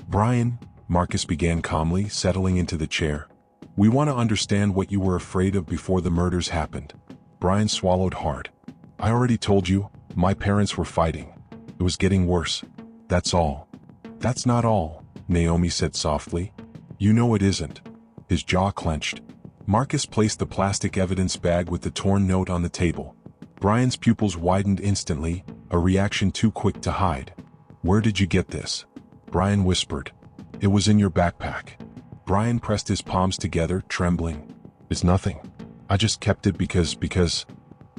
Brian, Marcus began calmly, settling into the chair. We want to understand what you were afraid of before the murders happened. Brian swallowed hard. I already told you, my parents were fighting. It was getting worse. That's all. That's not all, Naomi said softly. You know it isn't. His jaw clenched. Marcus placed the plastic evidence bag with the torn note on the table. Brian's pupils widened instantly, a reaction too quick to hide. Where did you get this? Brian whispered. It was in your backpack. Brian pressed his palms together, trembling. It's nothing. I just kept it because...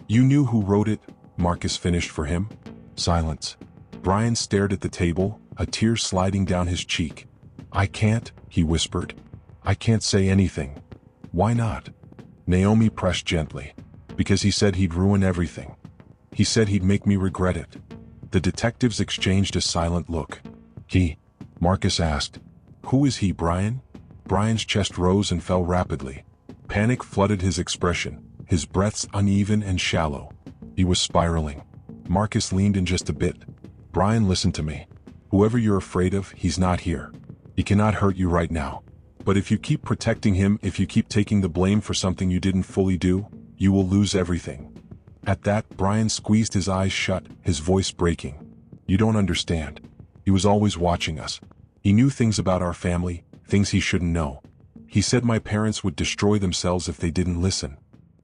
You knew who wrote it, Marcus finished for him. Silence. Brian stared at the table, a tear sliding down his cheek. I can't, he whispered. I can't say anything. Why not? Naomi pressed gently. Because he said he'd ruin everything. He said he'd make me regret it. The detectives exchanged a silent look. He? Marcus asked. Who is he, Brian? Brian's chest rose and fell rapidly. Panic flooded his expression, his breaths uneven and shallow. He was spiraling. Marcus leaned in just a bit. Brian, listen to me. Whoever you're afraid of, he's not here. He cannot hurt you right now. But if you keep protecting him, if you keep taking the blame for something you didn't fully do, you will lose everything. At that, Brian squeezed his eyes shut, his voice breaking. You don't understand. He was always watching us. He knew things about our family, things he shouldn't know. He said my parents would destroy themselves if they didn't listen.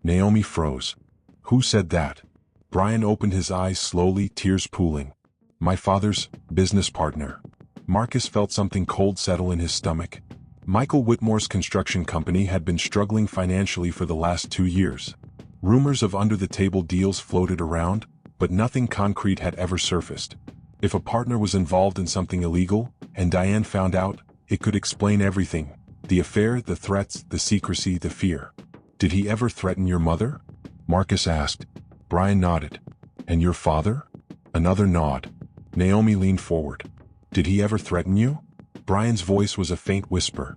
Naomi froze. Who said that? Brian opened his eyes slowly, tears pooling. My father's business partner. Marcus felt something cold settle in his stomach. Michael Whitmore's construction company had been struggling financially for the last 2 years. Rumors of under-the-table deals floated around, but nothing concrete had ever surfaced. If a partner was involved in something illegal, and Diane found out, it could explain everything. The affair, the threats, the secrecy, the fear. Did he ever threaten your mother? Marcus asked. Brian nodded. And your father? Another nod. Naomi leaned forward. Did he ever threaten you? Brian's voice was a faint whisper.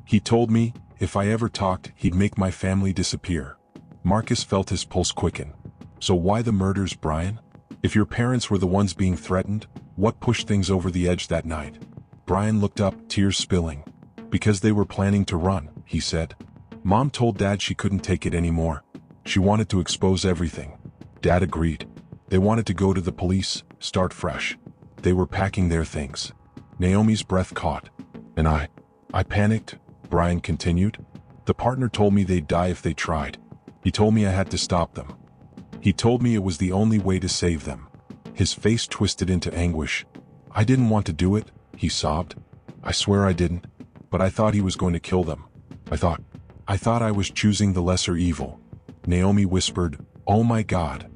He told me, if I ever talked, he'd make my family disappear. Marcus felt his pulse quicken. So why the murders, Brian? If your parents were the ones being threatened, what pushed things over the edge that night? Brian looked up, tears spilling. Because they were planning to run, he said. Mom told Dad she couldn't take it anymore. She wanted to expose everything. Dad agreed. They wanted to go to the police, start fresh. They were packing their things. Naomi's breath caught. And I panicked, Brian continued. The partner told me they'd die if they tried. He told me I had to stop them. He told me it was the only way to save them. His face twisted into anguish. I didn't want to do it, he sobbed. I swear I didn't. But I thought he was going to kill them. I thought I was choosing the lesser evil. Naomi whispered, Oh my God.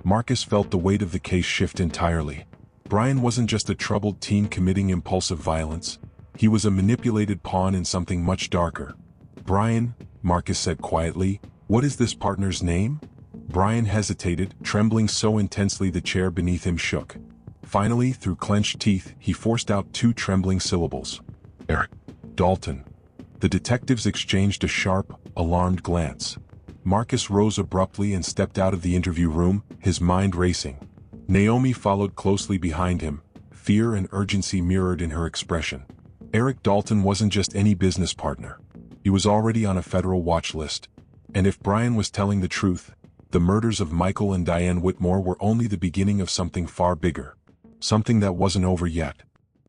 Marcus felt the weight of the case shift entirely. Brian wasn't just a troubled teen committing impulsive violence. He was a manipulated pawn in something much darker. Brian, Marcus said quietly, what is this partner's name? Brian hesitated, trembling so intensely the chair beneath him shook. Finally, through clenched teeth, he forced out 2 trembling syllables. Eric Dalton. The detectives exchanged a sharp, alarmed glance. Marcus rose abruptly and stepped out of the interview room, his mind racing. Naomi followed closely behind him, fear and urgency mirrored in her expression. Eric Dalton wasn't just any business partner. He was already on a federal watch list. And if Brian was telling the truth, the murders of Michael and Diane Whitmore were only the beginning of something far bigger. Something that wasn't over yet.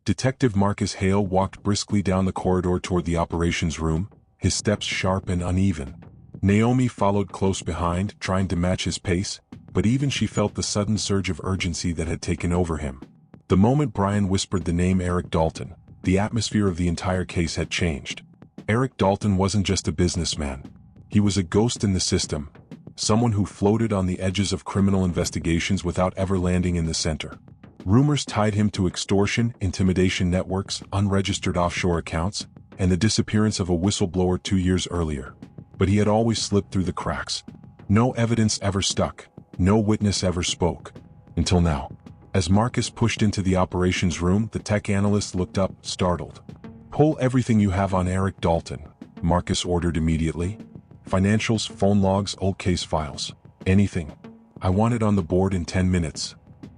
Detective Marcus Hale walked briskly down the corridor toward the operations room, his steps sharp and uneven. Naomi followed close behind, trying to match his pace, but even she felt the sudden surge of urgency that had taken over him. The moment Brian whispered the name Eric Dalton, the atmosphere of the entire case had changed. Eric Dalton wasn't just a businessman. He was a ghost in the system, someone who floated on the edges of criminal investigations without ever landing in the center. Rumors tied him to extortion, intimidation networks, unregistered offshore accounts, and the disappearance of a whistleblower 2 years earlier. But he had always slipped through the cracks. No evidence ever stuck, no witness ever spoke. Until now. As Marcus pushed into the operations room, the tech analyst looked up, startled. "Pull everything you have on Eric Dalton," Marcus ordered immediately. "Financials, phone logs, old case files. Anything. I want it on the board in 10 minutes.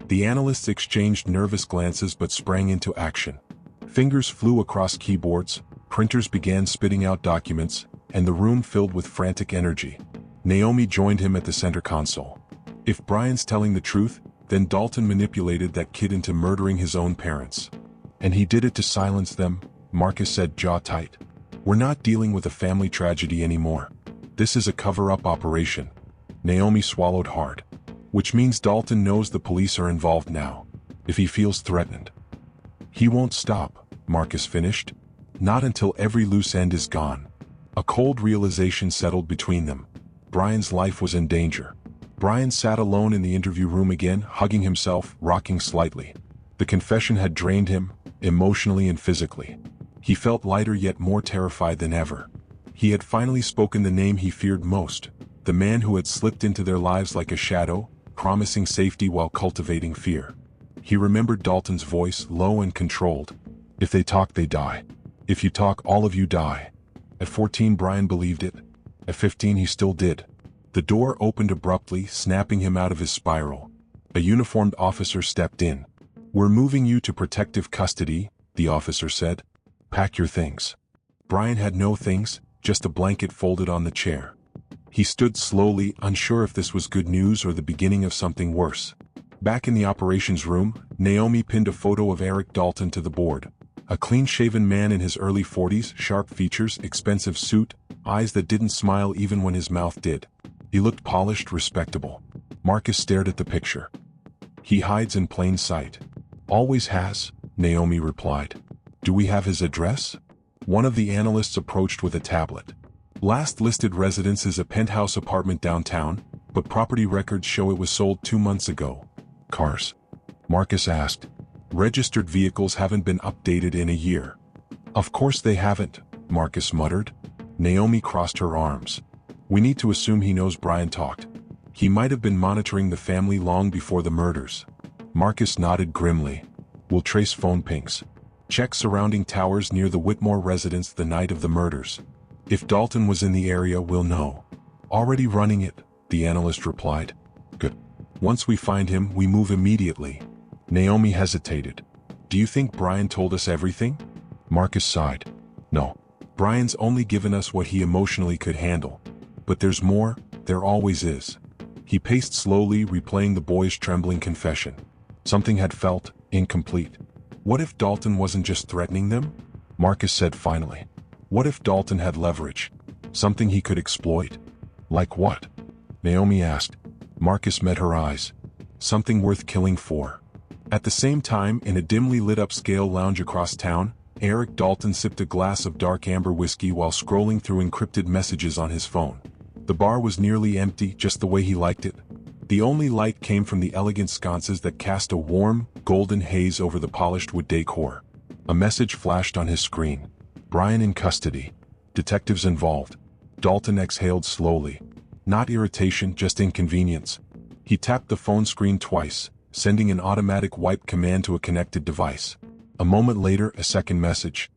The analysts exchanged nervous glances but sprang into action. Fingers flew across keyboards, printers began spitting out documents, and the room filled with frantic energy. Naomi joined him at the center console. If Brian's telling the truth, then Dalton manipulated that kid into murdering his own parents. And he did it to silence them, Marcus said, jaw tight. "We're not dealing with a family tragedy anymore. This is a cover-up operation." Naomi swallowed hard. "Which means Dalton knows the police are involved now. If he feels threatened, he won't stop," Marcus finished. "Not until every loose end is gone." A cold realization settled between them. Brian's life was in danger. Brian sat alone in the interview room again, hugging himself, rocking slightly. The confession had drained him, emotionally and physically. He felt lighter yet more terrified than ever. He had finally spoken the name he feared most, the man who had slipped into their lives like a shadow, promising safety while cultivating fear. He remembered Dalton's voice, low and controlled. "If they talk, they die. If you talk, all of you die." At 14, Brian believed it. At 15, he still did. The door opened abruptly, snapping him out of his spiral. A uniformed officer stepped in. "We're moving you to protective custody," the officer said. "Pack your things." Brian had no things, just a blanket folded on the chair. He stood slowly, unsure if this was good news or the beginning of something worse. Back in the operations room, Naomi pinned a photo of Eric Dalton to the board. A clean-shaven man in his early 40s, sharp features, expensive suit, eyes that didn't smile even when his mouth did. He looked polished, respectable. Marcus stared at the picture. "He hides in plain sight." "Always has," Naomi replied. "Do we have his address?" One of the analysts approached with a tablet. "Last listed residence is a penthouse apartment downtown, but property records show it was sold 2 months ago." "Cars?" Marcus asked. "Registered vehicles haven't been updated in a year." "Of course they haven't," Marcus muttered. Naomi crossed her arms. "We need to assume he knows Brian talked. He might have been monitoring the family long before the murders." Marcus nodded grimly. "We'll trace phone pings. Check surrounding towers near the Whitmore residence the night of the murders. If Dalton was in the area, we'll know." "Already running it," the analyst replied. "Good. Once we find him, we move immediately." Naomi hesitated. "Do you think Brian told us everything?" Marcus sighed. "No. Brian's only given us what he emotionally could handle. But there's more, there always is." He paced slowly, replaying the boy's trembling confession. Something had felt incomplete. What if Dalton wasn't just threatening them? Marcus said finally. What if Dalton had leverage? Something he could exploit? Like what? Naomi asked. Marcus met her eyes. Something worth killing for. At the same time, in a dimly lit up scale lounge across town, Eric Dalton sipped a glass of dark amber whiskey while scrolling through encrypted messages on his phone. The bar was nearly empty, just the way he liked it. The only light came from the elegant sconces that cast a warm, golden haze over the polished wood decor. A message flashed on his screen. Brian in custody. Detectives involved. Dalton exhaled slowly. Not irritation, just inconvenience. He tapped the phone screen twice, sending an automatic wipe command to a connected device. A moment later, a second message.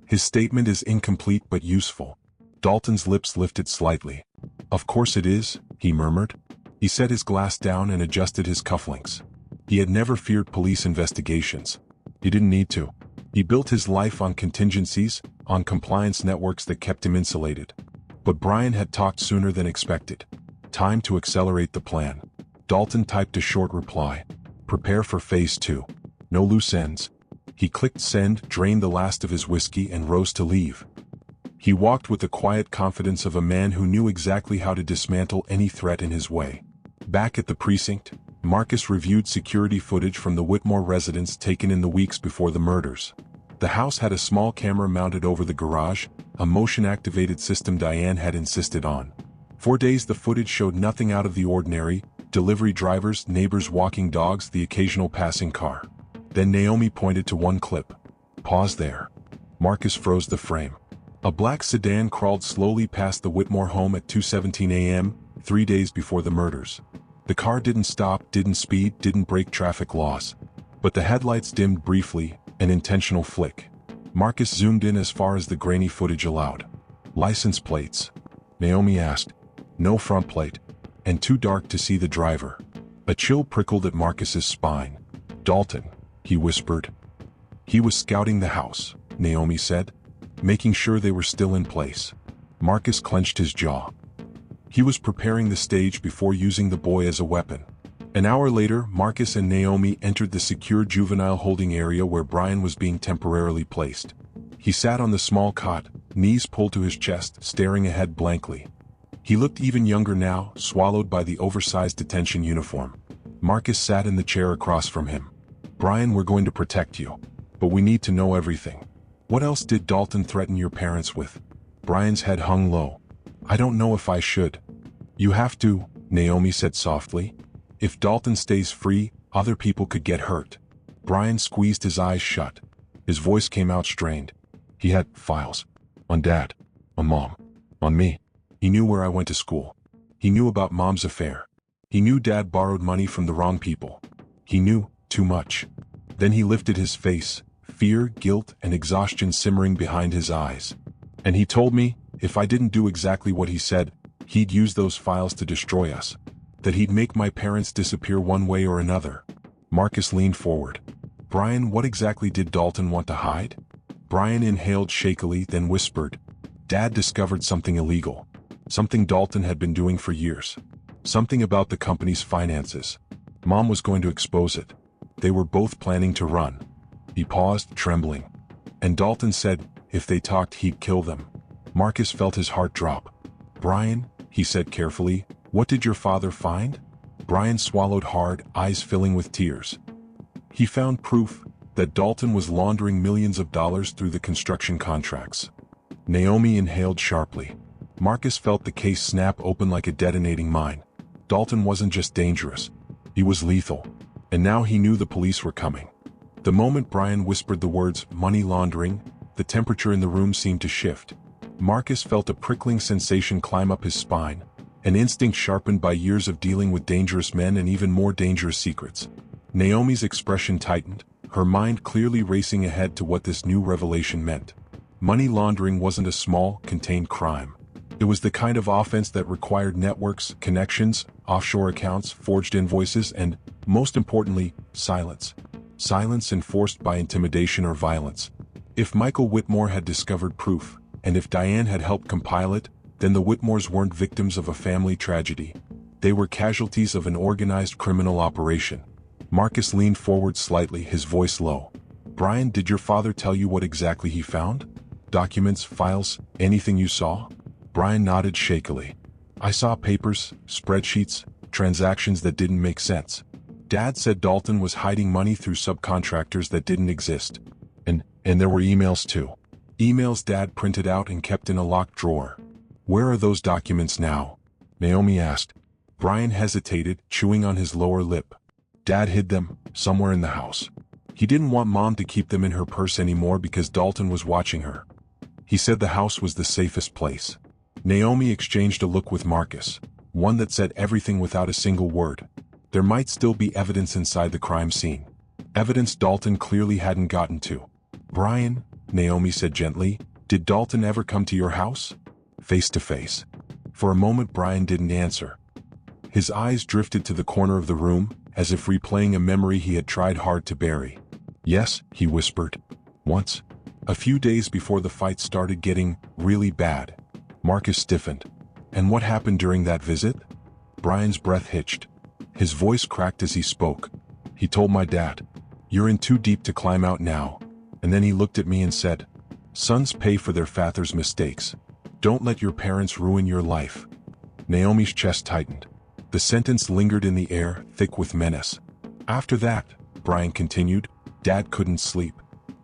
His statement is incomplete but useful. Dalton's lips lifted slightly. Of course it is, he murmured. He set his glass down and adjusted his cufflinks. He had never feared police investigations. He didn't need to. He built his life on contingencies, on compliance networks that kept him insulated. But Brian had talked sooner than expected. Time to accelerate the plan. Dalton typed a short reply. Prepare for phase 2. No loose ends. He clicked send, drained the last of his whiskey, and rose to leave. He walked with the quiet confidence of a man who knew exactly how to dismantle any threat in his way. Back at the precinct, Marcus reviewed security footage from the Whitmore residence taken in the weeks before the murders. The house had a small camera mounted over the garage, a motion-activated system Diane had insisted on. For days the footage showed nothing out of the ordinary: delivery drivers, neighbors walking dogs, the occasional passing car. Then Naomi pointed to one clip. Pause there. Marcus froze the frame. A black sedan crawled slowly past the Whitmore home at 2:17 a.m., 3 days before the murders. The car didn't stop, didn't speed, didn't break traffic laws. But the headlights dimmed briefly, an intentional flick. Marcus zoomed in as far as the grainy footage allowed. License plates? Naomi asked. No front plate. And too dark to see the driver. A chill prickled at Marcus's spine. Dalton, he whispered. He was scouting the house, Naomi said, making sure they were still in place. Marcus clenched his jaw. He was preparing the stage before using the boy as a weapon. An hour later, Marcus and Naomi entered the secure juvenile holding area where Brian was being temporarily placed. He sat on the small cot, knees pulled to his chest, staring ahead blankly. He looked even younger now, swallowed by the oversized detention uniform. Marcus sat in the chair across from him. Brian, we're going to protect you. But we need to know everything. What else did Dalton threaten your parents with? Brian's head hung low. I don't know if I should. You have to, Naomi said softly. If Dalton stays free, other people could get hurt. Brian squeezed his eyes shut. His voice came out strained. He had files. On Dad. On Mom. On me. He knew where I went to school. He knew about Mom's affair. He knew Dad borrowed money from the wrong people. He knew too much. Then he lifted his face, fear, guilt, and exhaustion simmering behind his eyes. And he told me, if I didn't do exactly what he said, he'd use those files to destroy us. That he'd make my parents disappear one way or another. Marcus leaned forward. Brian, what exactly did Dalton want to hide? Brian inhaled shakily, then whispered. Dad discovered something illegal. Something Dalton had been doing for years. Something about the company's finances. Mom was going to expose it. They were both planning to run. He paused, trembling. And Dalton said, if they talked, he'd kill them. Marcus felt his heart drop. Brian, he said carefully, what did your father find? Brian swallowed hard, eyes filling with tears. He found proof that Dalton was laundering millions of dollars through the construction contracts. Naomi inhaled sharply. Marcus felt the case snap open like a detonating mine. Dalton wasn't just dangerous. He was lethal. And now he knew the police were coming. The moment Brian whispered the words, money laundering, the temperature in the room seemed to shift. Marcus felt a prickling sensation climb up his spine, an instinct sharpened by years of dealing with dangerous men and even more dangerous secrets. Naomi's expression tightened, her mind clearly racing ahead to what this new revelation meant. Money laundering wasn't a small, contained crime. It was the kind of offense that required networks, connections, offshore accounts, forged invoices, and, most importantly, silence. Silence enforced by intimidation or violence. If Michael Whitmore had discovered proof, and if Diane had helped compile it, then the Whitmores weren't victims of a family tragedy. They were casualties of an organized criminal operation. Marcus leaned forward slightly, his voice low. Brian, did your father tell you what exactly he found? Documents, files, anything you saw? Brian nodded shakily. I saw papers, spreadsheets, transactions that didn't make sense. Dad said Dalton was hiding money through subcontractors that didn't exist. And there were emails too. Emails Dad printed out and kept in a locked drawer. Where are those documents now? Naomi asked. Brian hesitated, chewing on his lower lip. Dad hid them, somewhere in the house. He didn't want Mom to keep them in her purse anymore because Dalton was watching her. He said the house was the safest place. Naomi exchanged a look with Marcus, one that said everything without a single word. There might still be evidence inside the crime scene. Evidence Dalton clearly hadn't gotten to. Brian, Naomi said gently, did Dalton ever come to your house? Face to face. For a moment Brian didn't answer. His eyes drifted to the corner of the room, as if replaying a memory he had tried hard to bury. Yes, he whispered. Once, a few days before the fight started getting really bad, Marcus stiffened. And what happened during that visit? Brian's breath hitched. His voice cracked as he spoke. He told my dad, "You're in too deep to climb out now." And then he looked at me and said, "Sons pay for their father's mistakes. Don't let your parents ruin your life." Naomi's chest tightened. The sentence lingered in the air, thick with menace. After that, Brian continued, Dad couldn't sleep.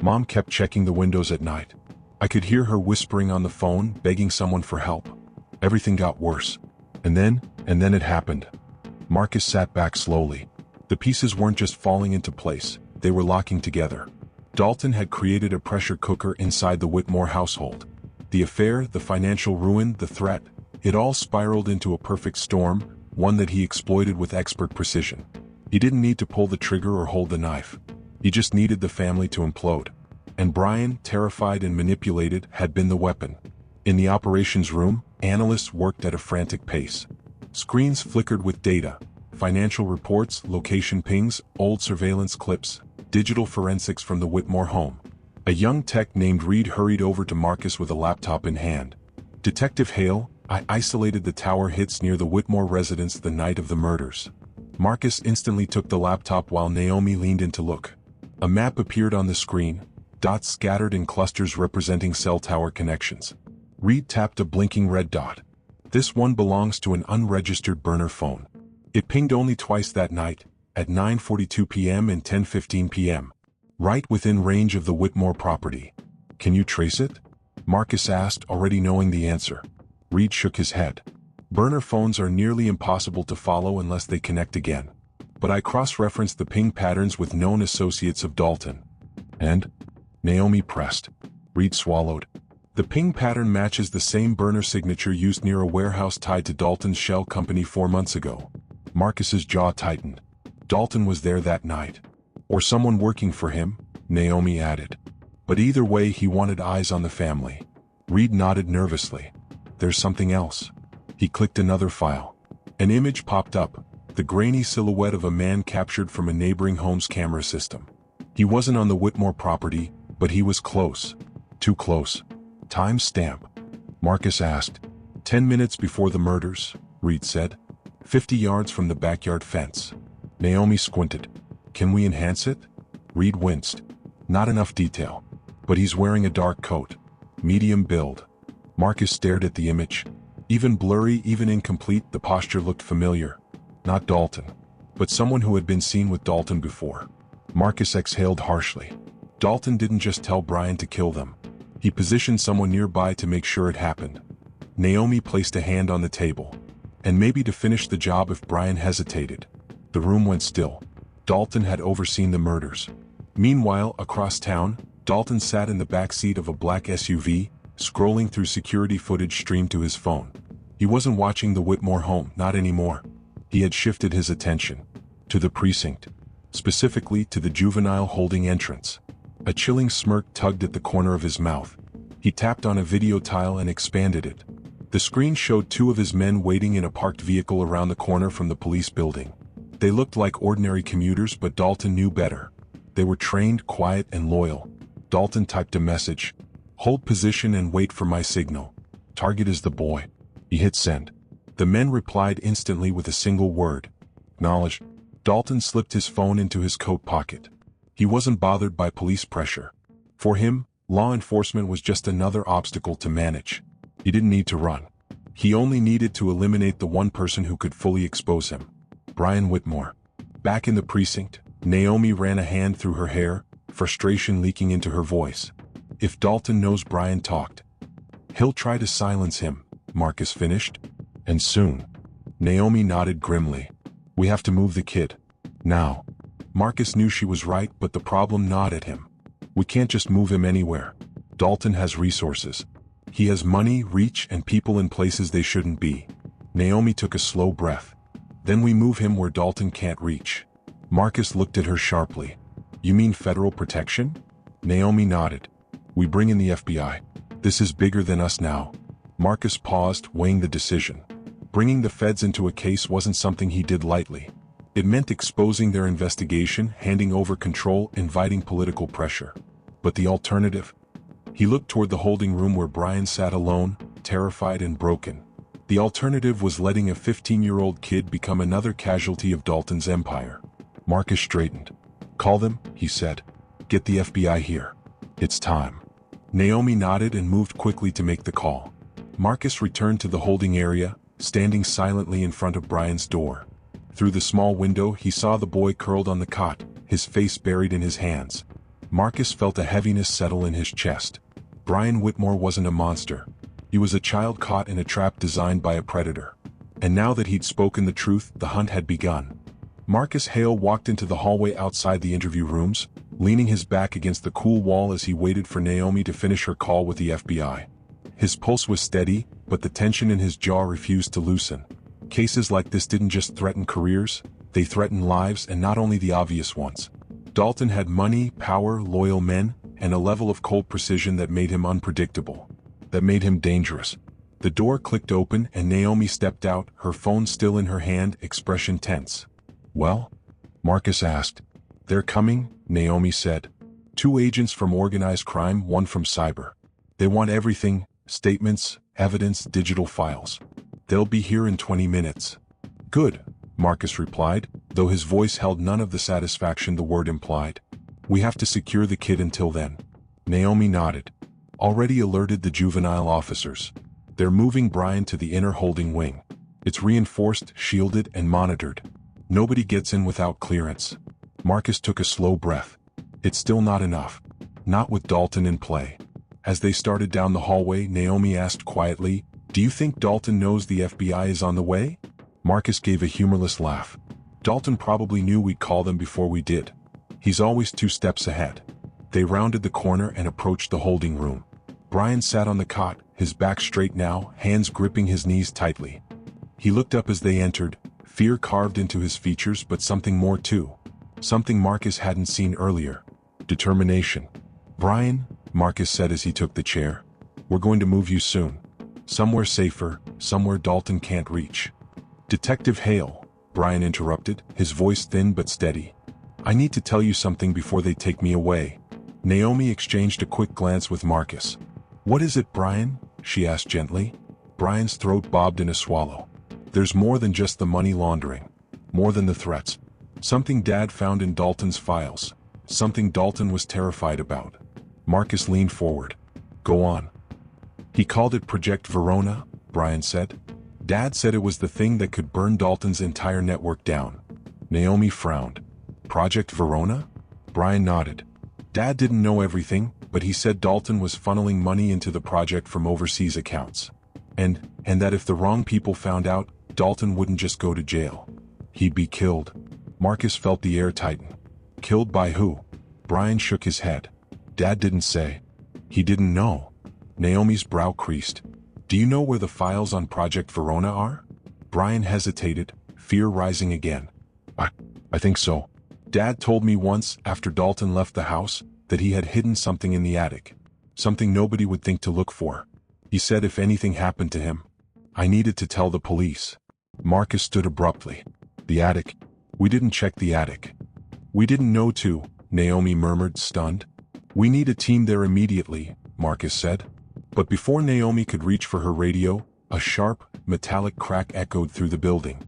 Mom kept checking the windows at night. I could hear her whispering on the phone, begging someone for help. Everything got worse. And then it happened. Marcus sat back slowly. The pieces weren't just falling into place, they were locking together. Dalton had created a pressure cooker inside the Whitmore household. The affair, the financial ruin, the threat, it all spiraled into a perfect storm, one that he exploited with expert precision. He didn't need to pull the trigger or hold the knife. He just needed the family to implode. And Brian, terrified and manipulated, had been the weapon. In the operations room, analysts worked at a frantic pace. Screens flickered with data, financial reports, location pings, old surveillance clips, digital forensics from the Whitmore home. A young tech named Reed hurried over to Marcus with a laptop in hand. "Detective Hale, I isolated the tower hits near the Whitmore residence the night of the murders." Marcus instantly took the laptop while Naomi leaned in to look. A map appeared on the screen, dots scattered in clusters representing cell tower connections. Reed tapped a blinking red dot. "This one belongs to an unregistered burner phone. It pinged only twice that night, at 9:42 p.m. and 10:15 p.m. Right within range of the Whitmore property. Can you trace it?" Marcus asked, already knowing the answer. Reed shook his head. "Burner phones are nearly impossible to follow unless they connect again. But I cross-referenced the ping patterns with known associates of Dalton." "And?" Naomi pressed. Reed swallowed. "The ping pattern matches the same burner signature used near a warehouse tied to Dalton's shell company 4 months ago." Marcus's jaw tightened. Dalton was there that night. Or someone working for him, Naomi added. But either way, he wanted eyes on the family. Reed nodded nervously. "There's something else." He clicked another file. An image popped up, the grainy silhouette of a man captured from a neighboring home's camera system. He wasn't on the Whitmore property, but he was close. Too close. "Time stamp?" Marcus asked. 10 minutes before the murders," Reed said. 50 yards from the backyard fence." Naomi squinted. "Can we enhance it?" Reed winced. "Not enough detail. But he's wearing a dark coat. Medium build." Marcus stared at the image. Even blurry, even incomplete, the posture looked familiar. Not Dalton, but someone who had been seen with Dalton before. Marcus exhaled harshly. Dalton didn't just tell Brian to kill them. He positioned someone nearby to make sure it happened. Naomi placed a hand on the table. And maybe to finish the job if Brian hesitated. The room went still. Dalton had overseen the murders. Meanwhile, across town, Dalton sat in the back seat of a black SUV, scrolling through security footage streamed to his phone. He wasn't watching the Whitmore home, not anymore. He had shifted his attention to the precinct, specifically to the juvenile holding entrance. A chilling smirk tugged at the corner of his mouth. He tapped on a video tile and expanded it. The screen showed 2 of his men waiting in a parked vehicle around the corner from the police building. They looked like ordinary commuters, but Dalton knew better. They were trained, quiet, and loyal. Dalton typed a message. "Hold position and wait for my signal. Target is the boy." He hit send. The men replied instantly with a single word. "Acknowledged." Dalton slipped his phone into his coat pocket. He wasn't bothered by police pressure. For him, law enforcement was just another obstacle to manage. He didn't need to run. He only needed to eliminate the one person who could fully expose him. Brian Whitmore. Back in the precinct, Naomi ran a hand through her hair, frustration leaking into her voice. If Dalton knows Brian talked, he'll try to silence him, Marcus finished. And soon. Naomi nodded grimly. "We have to move the kid. Now." Marcus knew she was right, but the problem gnawed at him. "We can't just move him anywhere. Dalton has resources. He has money, reach, and people in places they shouldn't be." Naomi took a slow breath. "Then we move him where Dalton can't reach." Marcus looked at her sharply. "You mean federal protection?" Naomi nodded. "We bring in the FBI. This is bigger than us now." Marcus paused, weighing the decision. Bringing the feds into a case wasn't something he did lightly. It meant exposing their investigation, handing over control, inviting political pressure. But the alternative? He looked toward the holding room where Brian sat alone, terrified and broken. The alternative was letting a 15-year-old kid become another casualty of Dalton's empire. Marcus straightened. "Call them," he said. "Get the FBI here. It's time." Naomi nodded and moved quickly to make the call. Marcus returned to the holding area, standing silently in front of Brian's door. Through the small window he saw the boy curled on the cot, his face buried in his hands. Marcus felt a heaviness settle in his chest. Brian Whitmore wasn't a monster. He was a child caught in a trap designed by a predator. And now that he'd spoken the truth, the hunt had begun. Marcus Hale walked into the hallway outside the interview rooms, leaning his back against the cool wall as he waited for Naomi to finish her call with the FBI. His pulse was steady, but the tension in his jaw refused to loosen. Cases like this didn't just threaten careers, they threatened lives, and not only the obvious ones. Dalton had money, power, loyal men, and a level of cold precision that made him unpredictable. That made him dangerous. The door clicked open and Naomi stepped out, her phone still in her hand, expression tense. "Well?" Marcus asked. "They're coming," Naomi said. "Two agents from organized crime, one from cyber. They want everything, statements, evidence, digital files. They'll be here in 20 minutes. "Good," Marcus replied, though his voice held none of the satisfaction the word implied. "We have to secure the kid until then." Naomi nodded. "Already alerted the juvenile officers. They're moving Brian to the inner holding wing. It's reinforced, shielded, and monitored. Nobody gets in without clearance." Marcus took a slow breath. It's still not enough. Not with Dalton in play. As they started down the hallway, Naomi asked quietly, "Do you think Dalton knows the FBI is on the way?" Marcus gave a humorless laugh. "Dalton probably knew we'd call them before we did. He's always 2 steps ahead." They rounded the corner and approached the holding room. Brian sat on the cot, his back straight now, hands gripping his knees tightly. He looked up as they entered, fear carved into his features, but something more too. Something Marcus hadn't seen earlier. Determination. "Brian," Marcus said as he took the chair, "we're going to move you soon. Somewhere safer, somewhere Dalton can't reach." "Detective Hale," Brian interrupted, his voice thin but steady. "I need to tell you something before they take me away." Naomi exchanged a quick glance with Marcus. "What is it, Brian?" she asked gently. Brian's throat bobbed in a swallow. "There's more than just the money laundering. More than the threats. Something Dad found in Dalton's files. Something Dalton was terrified about." Marcus leaned forward. "Go on." "He called it Project Verona," Brian said. "Dad said it was the thing that could burn Dalton's entire network down." Naomi frowned. "Project Verona?" Brian nodded. "Dad didn't know everything, but he said Dalton was funneling money into the project from overseas accounts. And that if the wrong people found out, Dalton wouldn't just go to jail. He'd be killed." Marcus felt the air tighten. "Killed by who?" Brian shook his head. "Dad didn't say. He didn't know." Naomi's brow creased. "Do you know where the files on Project Verona are?" Brian hesitated, fear rising again. I think so. Dad told me once, after Dalton left the house, that he had hidden something in the attic. Something nobody would think to look for. He said if anything happened to him, I needed to tell the police." Marcus stood abruptly. "The attic? We didn't check the attic." "We didn't know to," Naomi murmured, stunned. "We need a team there immediately," Marcus said. But before Naomi could reach for her radio, a sharp, metallic crack echoed through the building.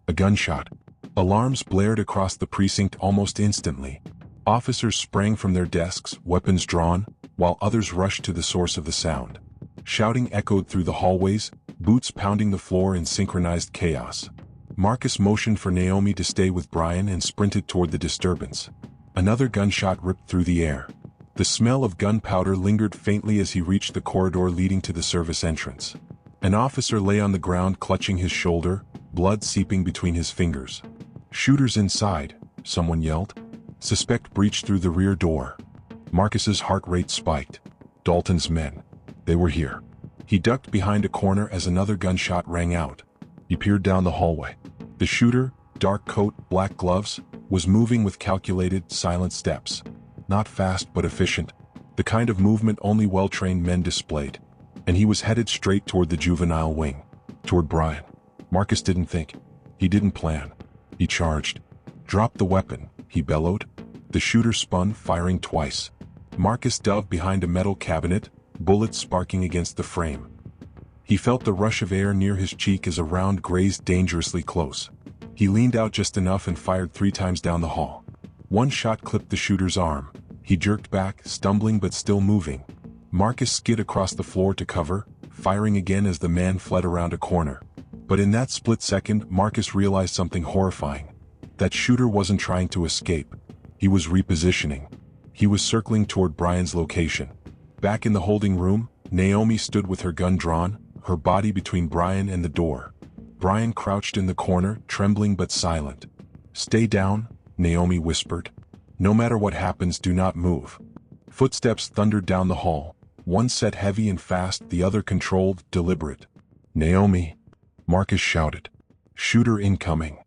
A gunshot. Alarms blared across the precinct almost instantly. Officers sprang from their desks, weapons drawn, while others rushed to the source of the sound. Shouting echoed through the hallways, boots pounding the floor in synchronized chaos. Marcus motioned for Naomi to stay with Brian and sprinted toward the disturbance. Another gunshot ripped through the air. The smell of gunpowder lingered faintly as he reached the corridor leading to the service entrance. An officer lay on the ground clutching his shoulder, blood seeping between his fingers. "Shooters inside," someone yelled. Suspect breached through the rear door. Marcus's heart rate spiked. Dalton's men. They were here. He ducked behind a corner as another gunshot rang out. He peered down the hallway. The shooter, dark coat, black gloves, was moving with calculated, silent steps. Not fast but efficient. The kind of movement only well-trained men displayed. And he was headed straight toward the juvenile wing. Toward Brian. Marcus didn't think. He didn't plan. He charged. "Drop the weapon," he bellowed. The shooter spun, firing twice. Marcus dove behind a metal cabinet, bullets sparking against the frame. He felt the rush of air near his cheek as a round grazed dangerously close. He leaned out just enough and fired 3 times down the hall. One shot clipped the shooter's arm. He jerked back, stumbling but still moving. Marcus skid across the floor to cover, firing again as the man fled around a corner. But in that split second, Marcus realized something horrifying. That shooter wasn't trying to escape. He was repositioning. He was circling toward Brian's location. Back in the holding room, Naomi stood with her gun drawn, her body between Brian and the door. Brian crouched in the corner, trembling but silent. "Stay down," Naomi whispered. "No matter what happens, do not move." Footsteps thundered down the hall. One set heavy and fast, the other controlled, deliberate. "Naomi," Marcus shouted. "Shooter incoming."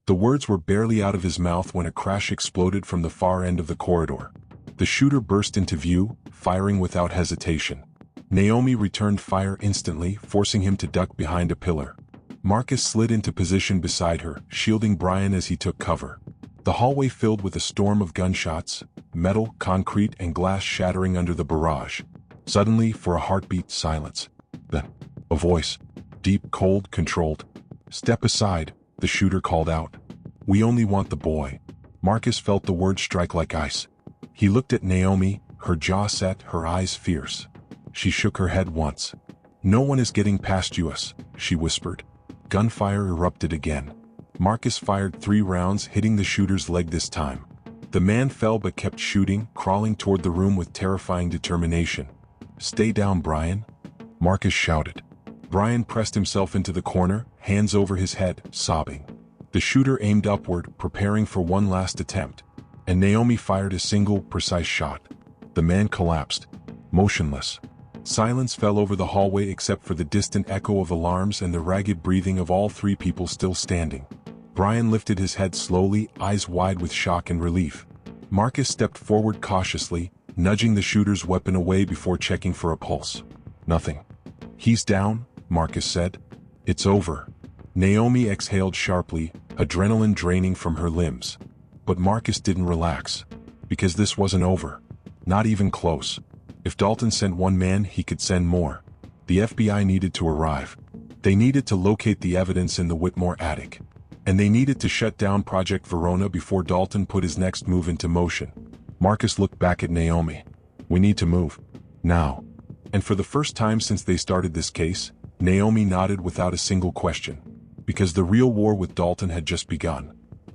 The words were barely out of his mouth when a crash exploded from the far end of the corridor. The shooter burst into view, firing without hesitation. Naomi returned fire instantly, forcing him to duck behind a pillar. Marcus slid into position beside her, shielding Brian as he took cover. The hallway filled with a storm of gunshots, metal, concrete, and glass shattering under the barrage. Suddenly, for a heartbeat, silence. Then, a voice. Deep, cold, controlled. "Step aside," the shooter called out. "We only want the boy." Marcus felt the words strike like ice. He looked at Naomi, her jaw set, her eyes fierce. She shook her head once. "No one is getting past us," she whispered. Gunfire erupted again. Marcus fired 3 rounds, hitting the shooter's leg this time. The man fell but kept shooting, crawling toward the room with terrifying determination. "Stay down, Brian," Marcus shouted. Brian pressed himself into the corner, hands over his head, sobbing. The shooter aimed upward, preparing for one last attempt, and Naomi fired a single, precise shot. The man collapsed, motionless. Silence fell over the hallway except for the distant echo of alarms and the ragged breathing of all 3 people still standing. Brian lifted his head slowly, eyes wide with shock and relief. Marcus stepped forward cautiously, nudging the shooter's weapon away before checking for a pulse. Nothing. "He's down," Marcus said. "It's over." Naomi exhaled sharply, adrenaline draining from her limbs. But Marcus didn't relax. Because this wasn't over. Not even close. If Dalton sent 1 man, he could send more. The FBI needed to arrive. They needed to locate the evidence in the Whitmore attic. And they needed to shut down Project Verona before Dalton put his next move into motion. Marcus looked back at Naomi. "We need to move. Now." And for the first time since they started this case, Naomi nodded without a single question. Because the real war with Dalton had just begun.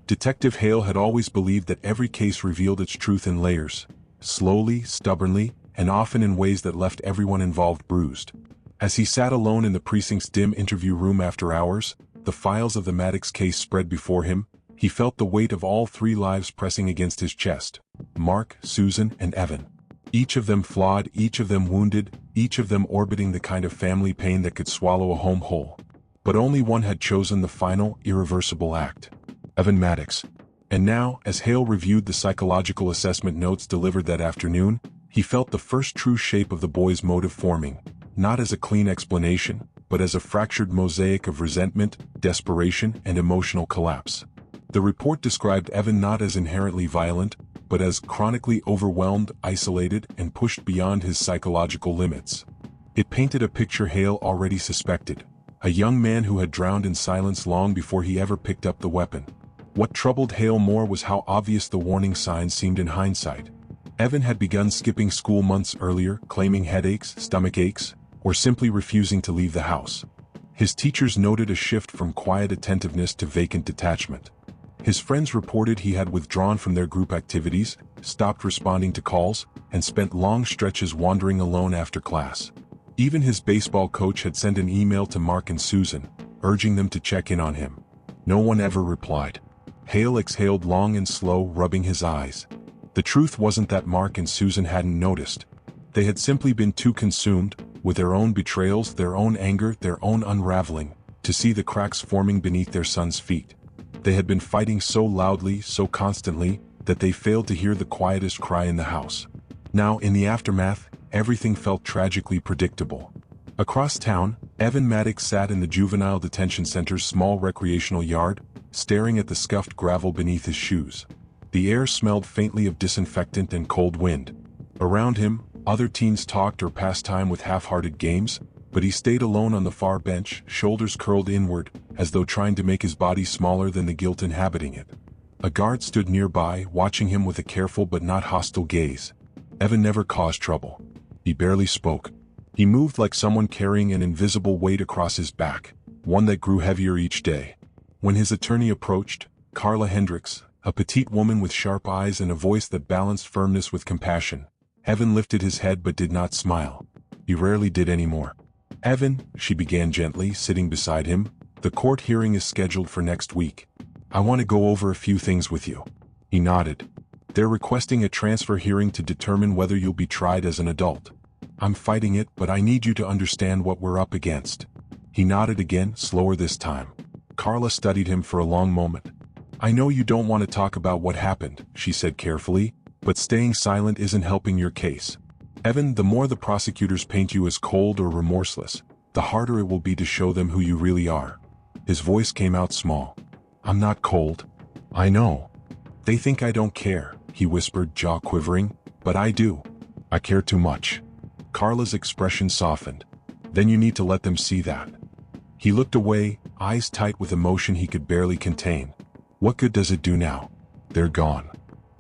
Detective Hale had always believed that every case revealed its truth in layers. Slowly, stubbornly, and often in ways that left everyone involved bruised. As he sat alone in the precinct's dim interview room after hours, the files of the Maddox case spread before him, he felt the weight of all 3 lives pressing against his chest. Mark, Susan, and Evan. Each of them flawed, each of them wounded, each of them orbiting the kind of family pain that could swallow a home whole. But only one had chosen the final, irreversible act. Evan Maddox. And now, as Hale reviewed the psychological assessment notes delivered that afternoon, he felt the first true shape of the boy's motive forming, not as a clean explanation, but as a fractured mosaic of resentment, desperation, and emotional collapse. The report described Evan not as inherently violent, but as chronically overwhelmed, isolated, and pushed beyond his psychological limits. It painted a picture Hale already suspected, a young man who had drowned in silence long before he ever picked up the weapon. What troubled Hale more was how obvious the warning signs seemed in hindsight. Evan had begun skipping school months earlier, claiming headaches, stomach aches, or simply refusing to leave the house. His teachers noted a shift from quiet attentiveness to vacant detachment. His friends reported he had withdrawn from their group activities, stopped responding to calls, and spent long stretches wandering alone after class. Even his baseball coach had sent an email to Mark and Susan, urging them to check in on him. No one ever replied. Hale exhaled long and slow, rubbing his eyes. The truth wasn't that Mark and Susan hadn't noticed. They had simply been too consumed, with their own betrayals, their own anger, their own unraveling, to see the cracks forming beneath their son's feet. They had been fighting so loudly, so constantly, that they failed to hear the quietest cry in the house. Now, in the aftermath, everything felt tragically predictable. Across town, Evan Maddox sat in the juvenile detention center's small recreational yard, staring at the scuffed gravel beneath his shoes. The air smelled faintly of disinfectant and cold wind. Around him, other teens talked or passed time with half-hearted games, but he stayed alone on the far bench, shoulders curled inward, as though trying to make his body smaller than the guilt inhabiting it. A guard stood nearby, watching him with a careful but not hostile gaze. Evan never caused trouble. He barely spoke. He moved like someone carrying an invisible weight across his back, one that grew heavier each day. When his attorney approached, Carla Hendricks, a petite woman with sharp eyes and a voice that balanced firmness with compassion, Evan lifted his head but did not smile. He rarely did anymore. "Evan," she began gently, sitting beside him, "the court hearing is scheduled for next week. I want to go over a few things with you." He nodded. "They're requesting a transfer hearing to determine whether you'll be tried as an adult. I'm fighting it, but I need you to understand what we're up against." He nodded again, slower this time. Carla studied him for a long moment. "I know you don't want to talk about what happened," she said carefully, "but staying silent isn't helping your case. Evan, the more the prosecutors paint you as cold or remorseless, the harder it will be to show them who you really are." His voice came out small. "I'm not cold. I know. They think I don't care," he whispered, jaw quivering, "but I do. I care too much." Carla's expression softened. "Then you need to let them see that." He looked away, eyes tight with emotion he could barely contain. "What good does it do now? They're gone."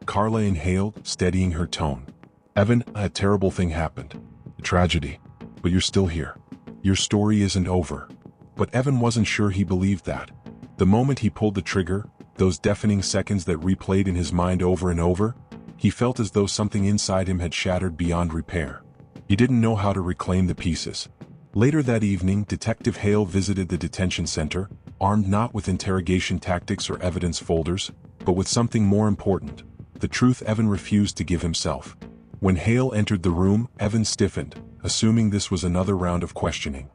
Carla inhaled, steadying her tone. "Evan, a terrible thing happened. A tragedy. But you're still here. Your story isn't over." But Evan wasn't sure he believed that. The moment he pulled the trigger, those deafening seconds that replayed in his mind over and over, he felt as though something inside him had shattered beyond repair. He didn't know how to reclaim the pieces. Later that evening, Detective Hale visited the detention center, armed not with interrogation tactics or evidence folders, but with something more important, the truth Evan refused to give himself. When Hale entered the room, Evan stiffened, assuming this was another round of questioning.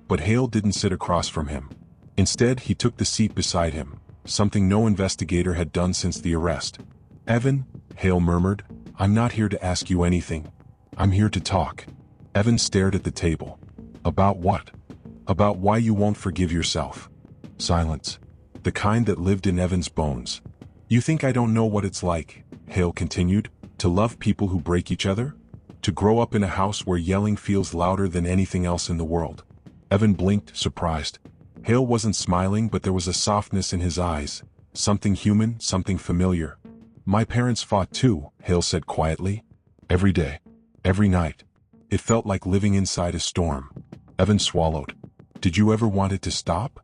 But Hale didn't sit across from him. Instead, he took the seat beside him, something no investigator had done since the arrest. "Evan," Hale murmured, "I'm not here to ask you anything. I'm here to talk." Evan stared at the table. "About what?" "About why you won't forgive yourself." Silence. The kind that lived in Evan's bones. "You think I don't know what it's like," Hale continued, "to love people who break each other? To grow up in a house where yelling feels louder than anything else in the world?" Evan blinked, surprised. Hale wasn't smiling, but there was a softness in his eyes. Something human, something familiar. "My parents fought too," Hale said quietly. "Every day. Every night. It felt like living inside a storm." Evan swallowed. "Did you ever want it to stop?"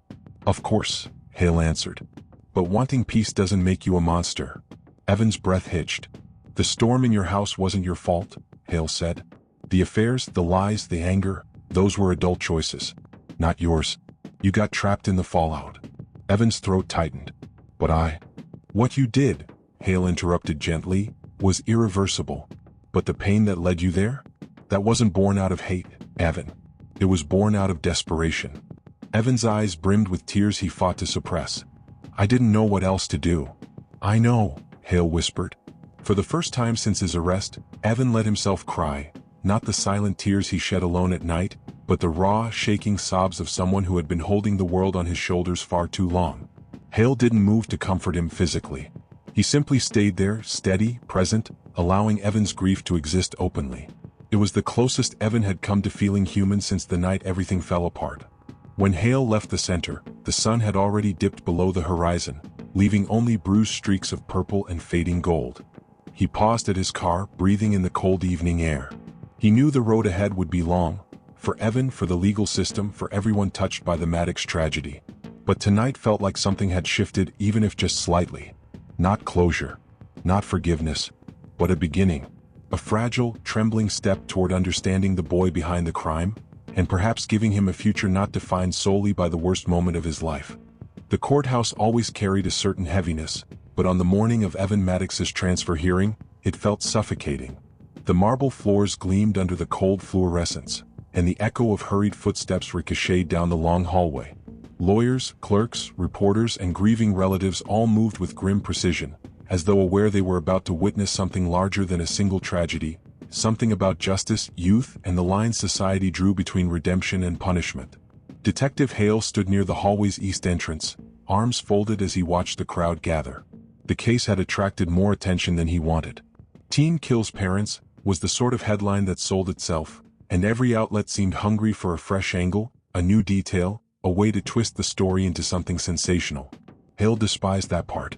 "Of course," Hale answered. "But wanting peace doesn't make you a monster." Evan's breath hitched. "The storm in your house wasn't your fault," Hale said. "The affairs, the lies, the anger, those were adult choices. Not yours. You got trapped in the fallout." Evan's throat tightened. "But What you did," Hale interrupted gently, "was irreversible. But the pain that led you there? That wasn't born out of hate, Evan. It was born out of desperation." Evan's eyes brimmed with tears he fought to suppress. "I didn't know what else to do." "I know," Hale whispered. For the first time since his arrest, Evan let himself cry, not the silent tears he shed alone at night, but the raw, shaking sobs of someone who had been holding the world on his shoulders far too long. Hale didn't move to comfort him physically. He simply stayed there, steady, present, allowing Evan's grief to exist openly. It was the closest Evan had come to feeling human since the night everything fell apart. When Hale left the center, the sun had already dipped below the horizon, leaving only bruised streaks of purple and fading gold. He paused at his car, breathing in the cold evening air. He knew the road ahead would be long, for Evan, for the legal system, for everyone touched by the Maddox tragedy. But tonight felt like something had shifted, even if just slightly. Not closure, not forgiveness, but a beginning. A fragile, trembling step toward understanding the boy behind the crime, and perhaps giving him a future not defined solely by the worst moment of his life. The courthouse always carried a certain heaviness, but on the morning of Evan Maddox's transfer hearing, it felt suffocating. The marble floors gleamed under the cold fluorescence, and the echo of hurried footsteps ricocheted down the long hallway. Lawyers, clerks, reporters, and grieving relatives all moved with grim precision, as though aware they were about to witness something larger than a single tragedy, something about justice, youth, and the lines society drew between redemption and punishment. Detective Hale stood near the hallway's east entrance, arms folded as he watched the crowd gather. The case had attracted more attention than he wanted. Teen kills parents, was the sort of headline that sold itself, and every outlet seemed hungry for a fresh angle, a new detail, a way to twist the story into something sensational. Hale despised that part.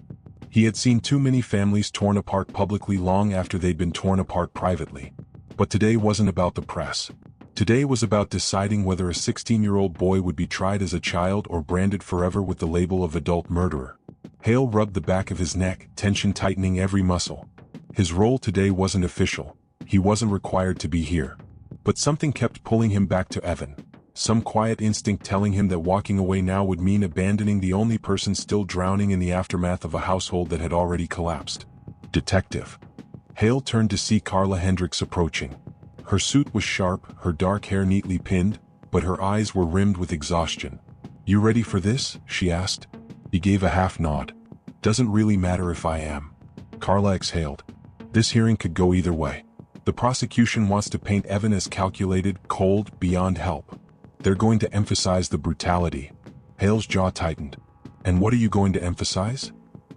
He had seen too many families torn apart publicly long after they'd been torn apart privately. But today wasn't about the press. Today was about deciding whether a 16-year-old boy would be tried as a child or branded forever with the label of adult murderer. Hale rubbed the back of his neck, tension tightening every muscle. His role today wasn't official. He wasn't required to be here. But something kept pulling him back to Evan. Some quiet instinct telling him that walking away now would mean abandoning the only person still drowning in the aftermath of a household that had already collapsed. Detective. Hale turned to see Carla Hendricks approaching. Her suit was sharp, her dark hair neatly pinned, but her eyes were rimmed with exhaustion. "You ready for this?" she asked. He gave a half nod. "Doesn't really matter if I am." Carla exhaled. This hearing could go either way. The prosecution wants to paint Evan as calculated, cold, beyond help. They're going to emphasize the brutality. Hale's jaw tightened. "And what are you going to emphasize?"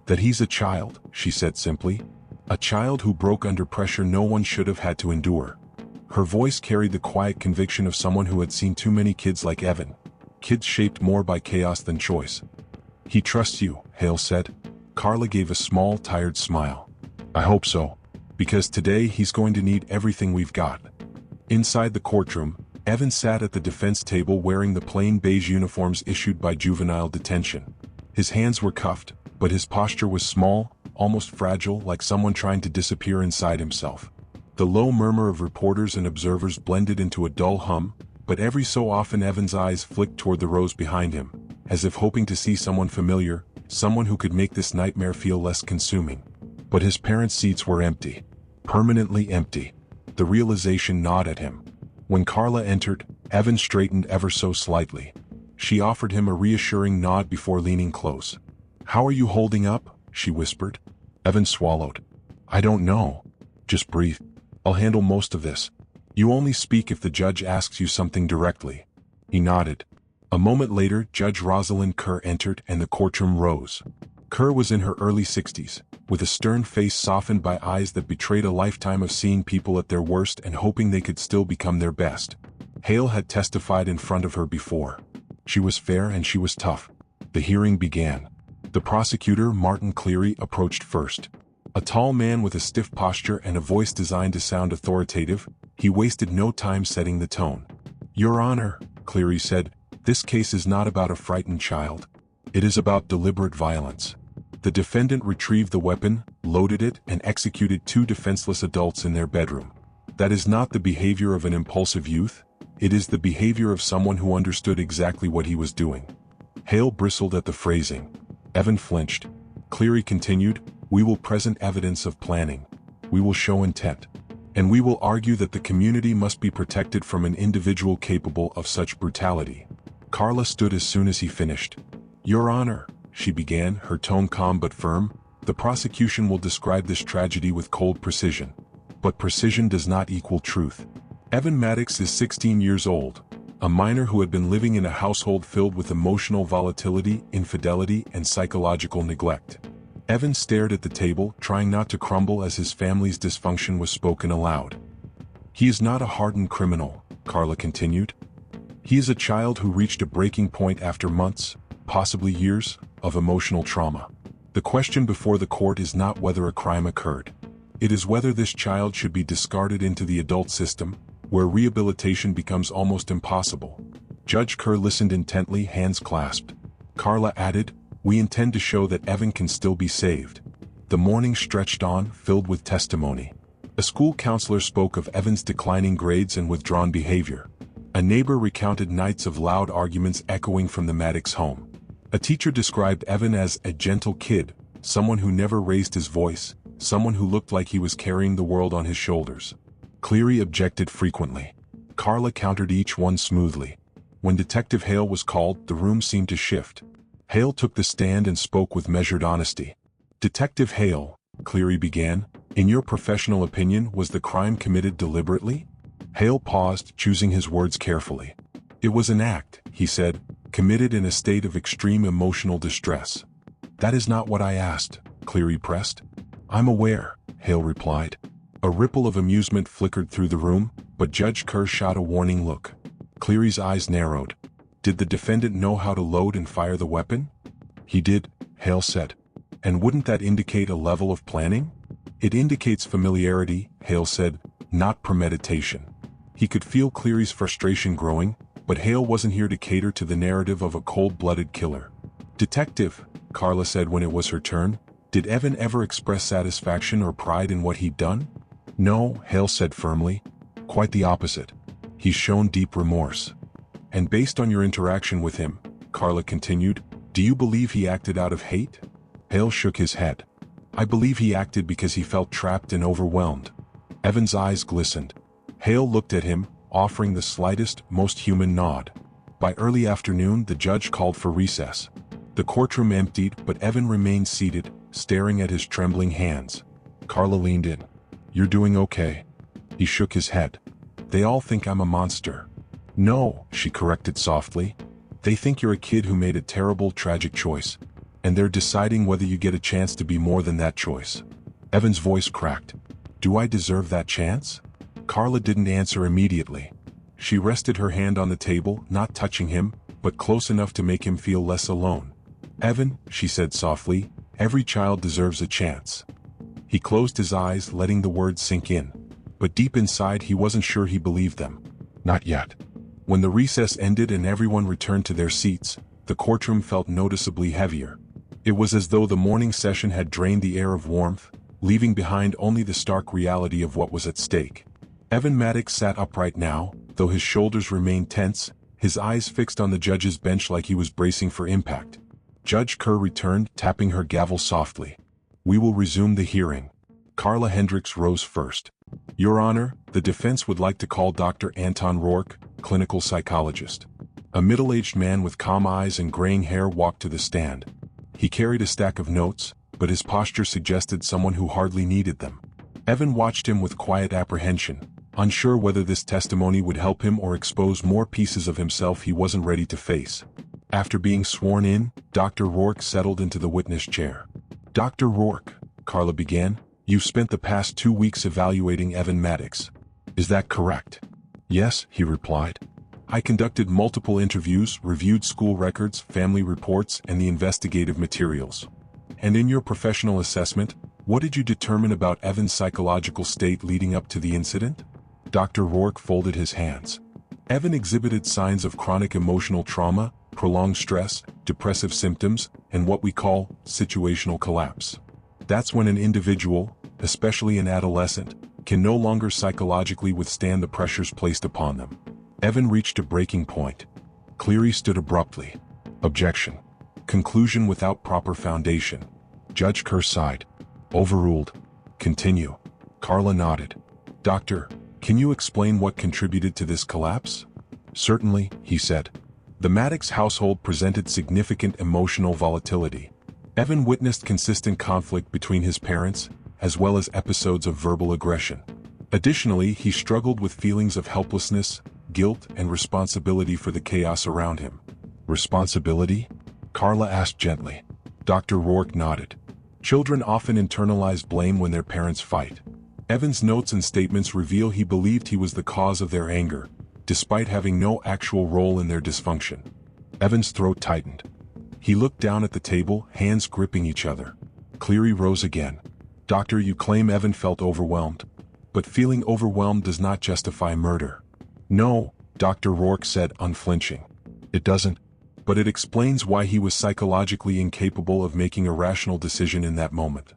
"That he's a child," she said simply. "A child who broke under pressure no one should have had to endure." Her voice carried the quiet conviction of someone who had seen too many kids like Evan. Kids shaped more by chaos than choice. "He trusts you," Hale said. Carla gave a small, tired smile. "I hope so. Because today he's going to need everything we've got." Inside the courtroom, Evan sat at the defense table wearing the plain beige uniforms issued by juvenile detention. His hands were cuffed, but his posture was small, almost fragile, like someone trying to disappear inside himself. The low murmur of reporters and observers blended into a dull hum, but every so often Evan's eyes flicked toward the rows behind him, as if hoping to see someone familiar, someone who could make this nightmare feel less consuming. But his parents' seats were empty. Permanently empty. The realization gnawed at him. When Carla entered, Evan straightened ever so slightly. She offered him a reassuring nod before leaning close. "How are you holding up?" she whispered. Evan swallowed. "I don't know. Just breathe. I'll handle most of this. You only speak if the judge asks you something directly." He nodded. A moment later, Judge Rosalind Kerr entered and the courtroom rose. Kerr was in her early 60s, with a stern face softened by eyes that betrayed a lifetime of seeing people at their worst and hoping they could still become their best. Hale had testified in front of her before. She was fair and she was tough. The hearing began. The prosecutor, Martin Cleary, approached first. A tall man with a stiff posture and a voice designed to sound authoritative, he wasted no time setting the tone. "Your Honor," Cleary said, "this case is not about a frightened child. It is about deliberate violence." The defendant retrieved the weapon, loaded it, and executed two defenseless adults in their bedroom. That is not the behavior of an impulsive youth. It is the behavior of someone who understood exactly what he was doing. Hale bristled at the phrasing. Evan flinched. Cleary continued, "We will present evidence of planning. We will show intent. And we will argue that the community must be protected from an individual capable of such brutality." Carla stood as soon as he finished. "Your Honor," she began, her tone calm but firm, "the prosecution will describe this tragedy with cold precision. But precision does not equal truth. Evan Maddox is 16 years old, a minor who had been living in a household filled with emotional volatility, infidelity, and psychological neglect." Evan stared at the table, trying not to crumble as his family's dysfunction was spoken aloud. "He is not a hardened criminal," Carla continued. "He is a child who reached a breaking point after months, possibly years, of emotional trauma. The question before the court is not whether a crime occurred. It is whether this child should be discarded into the adult system, where rehabilitation becomes almost impossible." Judge Kerr listened intently, hands clasped. Carla added, "We intend to show that Evan can still be saved." The morning stretched on, filled with testimony. A school counselor spoke of Evan's declining grades and withdrawn behavior. A neighbor recounted nights of loud arguments echoing from the Maddox home. A teacher described Evan as a gentle kid, someone who never raised his voice, someone who looked like he was carrying the world on his shoulders. Cleary objected frequently. Carla countered each one smoothly. When Detective Hale was called, the room seemed to shift. Hale took the stand and spoke with measured honesty. "Detective Hale," Cleary began, "in your professional opinion, was the crime committed deliberately?" Hale paused, choosing his words carefully. "It was an act," he said, "committed in a state of extreme emotional distress." "That is not what I asked," Cleary pressed. "I'm aware," Hale replied. A ripple of amusement flickered through the room, but Judge Kerr shot a warning look. Cleary's eyes narrowed. Did the defendant know how to load and fire the weapon? He did, Hale said. And wouldn't that indicate a level of planning? It indicates familiarity, Hale said, not premeditation. He could feel Cleary's frustration growing, but Hale wasn't here to cater to the narrative of a cold-blooded killer. Detective, Carla said when it was her turn, did Evan ever express satisfaction or pride in what he'd done? No, Hale said firmly. Quite the opposite. He's shown deep remorse. And based on your interaction with him, Carla continued, do you believe he acted out of hate? Hale shook his head. I believe he acted because he felt trapped and overwhelmed. Evan's eyes glistened. Hale looked at him, offering the slightest, most human nod. By early afternoon, the judge called for recess. The courtroom emptied, but Evan remained seated, staring at his trembling hands. Carla leaned in. You're doing okay. He shook his head. They all think I'm a monster. No, she corrected softly. They think you're a kid who made a terrible, tragic choice. And they're deciding whether you get a chance to be more than that choice. Evan's voice cracked. Do I deserve that chance? Carla didn't answer immediately. She rested her hand on the table, not touching him, but close enough to make him feel less alone. Evan, she said softly, every child deserves a chance. He closed his eyes, letting the words sink in. But deep inside he wasn't sure he believed them. Not yet. When the recess ended and everyone returned to their seats, the courtroom felt noticeably heavier. It was as though the morning session had drained the air of warmth, leaving behind only the stark reality of what was at stake. Evan Maddox sat upright now, though his shoulders remained tense, his eyes fixed on the judge's bench like he was bracing for impact. Judge Kerr returned, tapping her gavel softly. We will resume the hearing. Carla Hendricks rose first. Your Honor, the defense would like to call Dr. Anton Rourke, clinical psychologist. A middle-aged man with calm eyes and graying hair walked to the stand. He carried a stack of notes, but his posture suggested someone who hardly needed them. Evan watched him with quiet apprehension, unsure whether this testimony would help him or expose more pieces of himself he wasn't ready to face. After being sworn in, Dr. Rourke settled into the witness chair. Dr. Rourke, Carla began, you've spent the past 2 weeks evaluating Evan Maddox. Is that correct? Yes, he replied. I conducted multiple interviews, reviewed school records, family reports, and the investigative materials. And in your professional assessment, what did you determine about Evan's psychological state leading up to the incident? Dr. Rourke folded his hands. Evan exhibited signs of chronic emotional trauma, prolonged stress, depressive symptoms, and what we call situational collapse. That's when an individual, especially an adolescent, can no longer psychologically withstand the pressures placed upon them. Evan reached a breaking point. Cleary stood abruptly. Objection. Conclusion without proper foundation. Judge Kerr sighed. Overruled. Continue. Carla nodded. Doctor, can you explain what contributed to this collapse? Certainly, he said. The Maddox household presented significant emotional volatility. Evan witnessed consistent conflict between his parents, as well as episodes of verbal aggression. Additionally, he struggled with feelings of helplessness, guilt, and responsibility for the chaos around him. Responsibility? Carla asked gently. Dr. Rourke nodded. Children often internalize blame when their parents fight. Evan's notes and statements reveal he believed he was the cause of their anger, despite having no actual role in their dysfunction. Evan's throat tightened. He looked down at the table, hands gripping each other. Cleary rose again. Doctor, you claim Evan felt overwhelmed. But feeling overwhelmed does not justify murder. No, Dr. Rourke said, unflinching. It doesn't. But it explains why he was psychologically incapable of making a rational decision in that moment.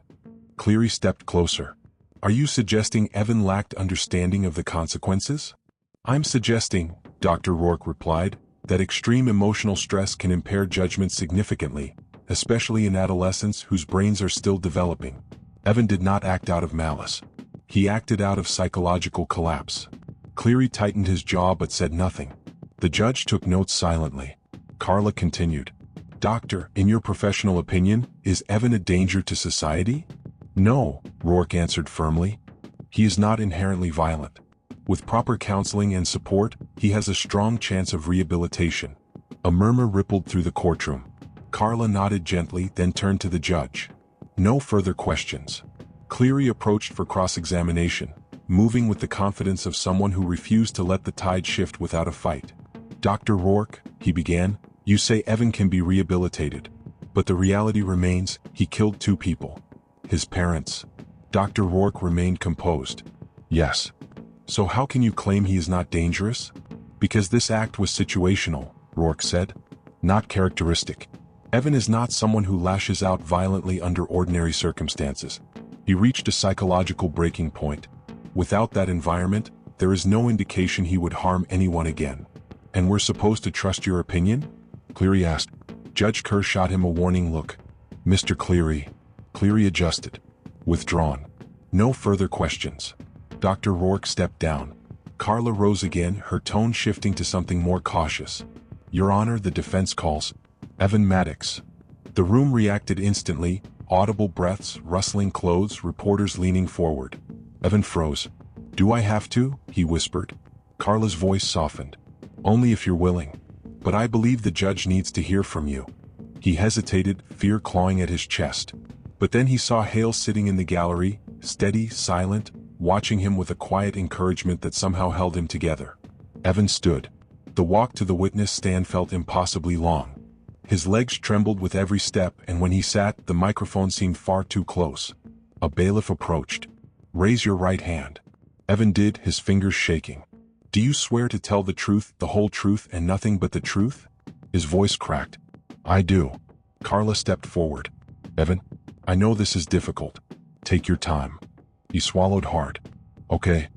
Cleary stepped closer. Are you suggesting Evan lacked understanding of the consequences? I'm suggesting, Dr. Rourke replied, that extreme emotional stress can impair judgment significantly, especially in adolescents whose brains are still developing. Evan did not act out of malice. He acted out of psychological collapse. Cleary tightened his jaw but said nothing. The judge took notes silently. Carla continued. Doctor, in your professional opinion, is Evan a danger to society? No, Rourke answered firmly. He is not inherently violent. With proper counseling and support, he has a strong chance of rehabilitation. A murmur rippled through the courtroom. Carla nodded gently, then turned to the judge. No further questions. Cleary approached for cross-examination, moving with the confidence of someone who refused to let the tide shift without a fight. "Dr. Rourke," he began, "you say Evan can be rehabilitated. But the reality remains, he killed 2 people. His parents." Dr. Rourke remained composed. "Yes. So how can you claim he is not dangerous?" "Because this act was situational," Rourke said. "Not characteristic. Evan is not someone who lashes out violently under ordinary circumstances. He reached a psychological breaking point. Without that environment, there is no indication he would harm anyone again." "And we're supposed to trust your opinion?" Cleary asked. Judge Kerr shot him a warning look. "Mr. Cleary." Cleary adjusted. "Withdrawn. No further questions." Dr. Rourke stepped down. Carla rose again, her tone shifting to something more cautious. "Your Honor, the defense calls Evan Maddox." The room reacted instantly, audible breaths, rustling clothes, reporters leaning forward. Evan froze. "Do I have to?" he whispered. Carla's voice softened. "Only if you're willing. But I believe the judge needs to hear from you." He hesitated, fear clawing at his chest. But then he saw Hale sitting in the gallery, steady, silent, watching him with a quiet encouragement that somehow held him together. Evan stood. The walk to the witness stand felt impossibly long. His legs trembled with every step, and when he sat, the microphone seemed far too close. A bailiff approached. "Raise your right hand." Evan did, his fingers shaking. "Do you swear to tell the truth, the whole truth, and nothing but the truth?" His voice cracked. "I do." Carla stepped forward. "Evan, I know this is difficult. Take your time." He swallowed hard. "Okay."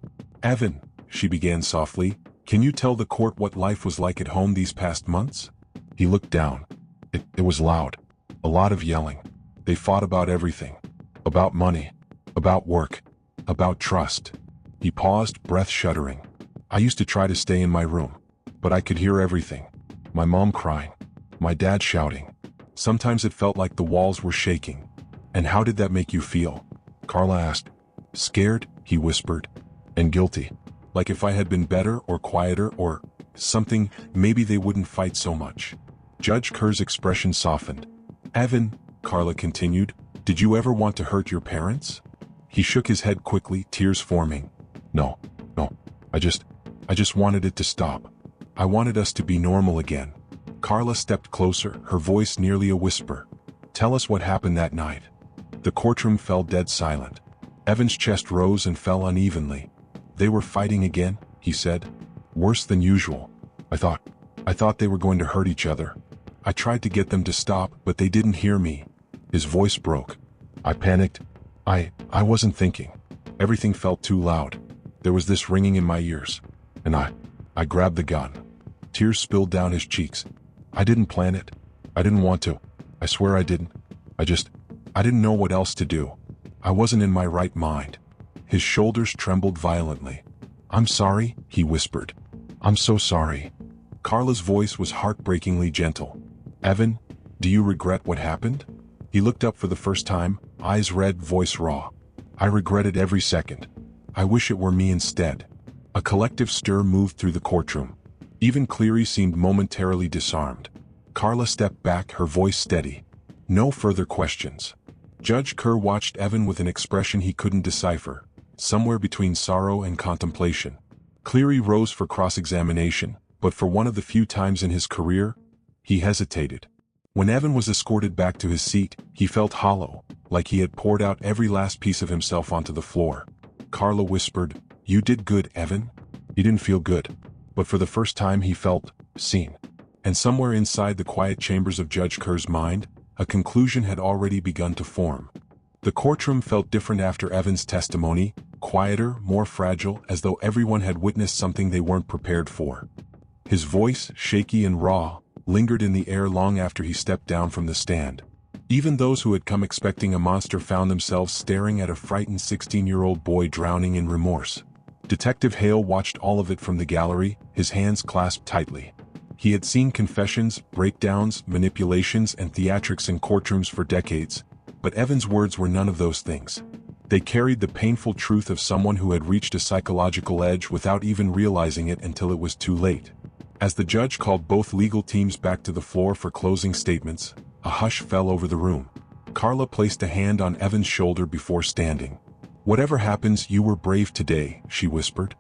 "Evan," she began softly, "can you tell the court what life was like at home these past months?" He looked down. It was loud. A lot of yelling. They fought about everything. About money. About work. About trust. He paused, breath shuddering. "I used to try to stay in my room. But I could hear everything. My mom crying. My dad shouting. Sometimes it felt like the walls were shaking." "And how did that make you feel?" Carla asked. "Scared," he whispered. "And guilty. Like if I had been better or quieter or something, maybe they wouldn't fight so much." Judge Kerr's expression softened. "Evan," Carla continued, "did you ever want to hurt your parents?" He shook his head quickly, tears forming. No. I just wanted it to stop. I wanted us to be normal again." Carla stepped closer, her voice nearly a whisper. "Tell us what happened that night." The courtroom fell dead silent. Evan's chest rose and fell unevenly. "They were fighting again," he said. "Worse than usual. I thought they were going to hurt each other. I tried to get them to stop, but they didn't hear me." His voice broke. "I panicked. I wasn't thinking. Everything felt too loud. There was this ringing in my ears. And I grabbed the gun." Tears spilled down his cheeks. "I didn't plan it. I didn't want to. I swear I didn't. I didn't know what else to do. I wasn't in my right mind." His shoulders trembled violently. "I'm sorry," he whispered. "I'm so sorry." Carla's voice was heartbreakingly gentle. "Evan, do you regret what happened?" He looked up for the first time, eyes red, voice raw. "I regret it every second. I wish it were me instead." A collective stir moved through the courtroom. Even Cleary seemed momentarily disarmed. Carla stepped back, her voice steady. "No further questions." Judge Kerr watched Evan with an expression he couldn't decipher, somewhere between sorrow and contemplation. Cleary rose for cross-examination, but for one of the few times in his career, he hesitated. When Evan was escorted back to his seat, he felt hollow, like he had poured out every last piece of himself onto the floor. Carla whispered, "You did good, Evan." He didn't feel good, but for the first time he felt seen. And somewhere inside the quiet chambers of Judge Kerr's mind, a conclusion had already begun to form. The courtroom felt different after Evan's testimony, quieter, more fragile, as though everyone had witnessed something they weren't prepared for. His voice, shaky and raw, lingered in the air long after he stepped down from the stand. Even those who had come expecting a monster found themselves staring at a frightened 16-year-old boy drowning in remorse. Detective Hale watched all of it from the gallery, his hands clasped tightly. He had seen confessions, breakdowns, manipulations, and theatrics in courtrooms for decades, but Evan's words were none of those things. They carried the painful truth of someone who had reached a psychological edge without even realizing it until it was too late. As the judge called both legal teams back to the floor for closing statements, a hush fell over the room. Carla placed a hand on Evan's shoulder before standing. "Whatever happens, you were brave today," she whispered.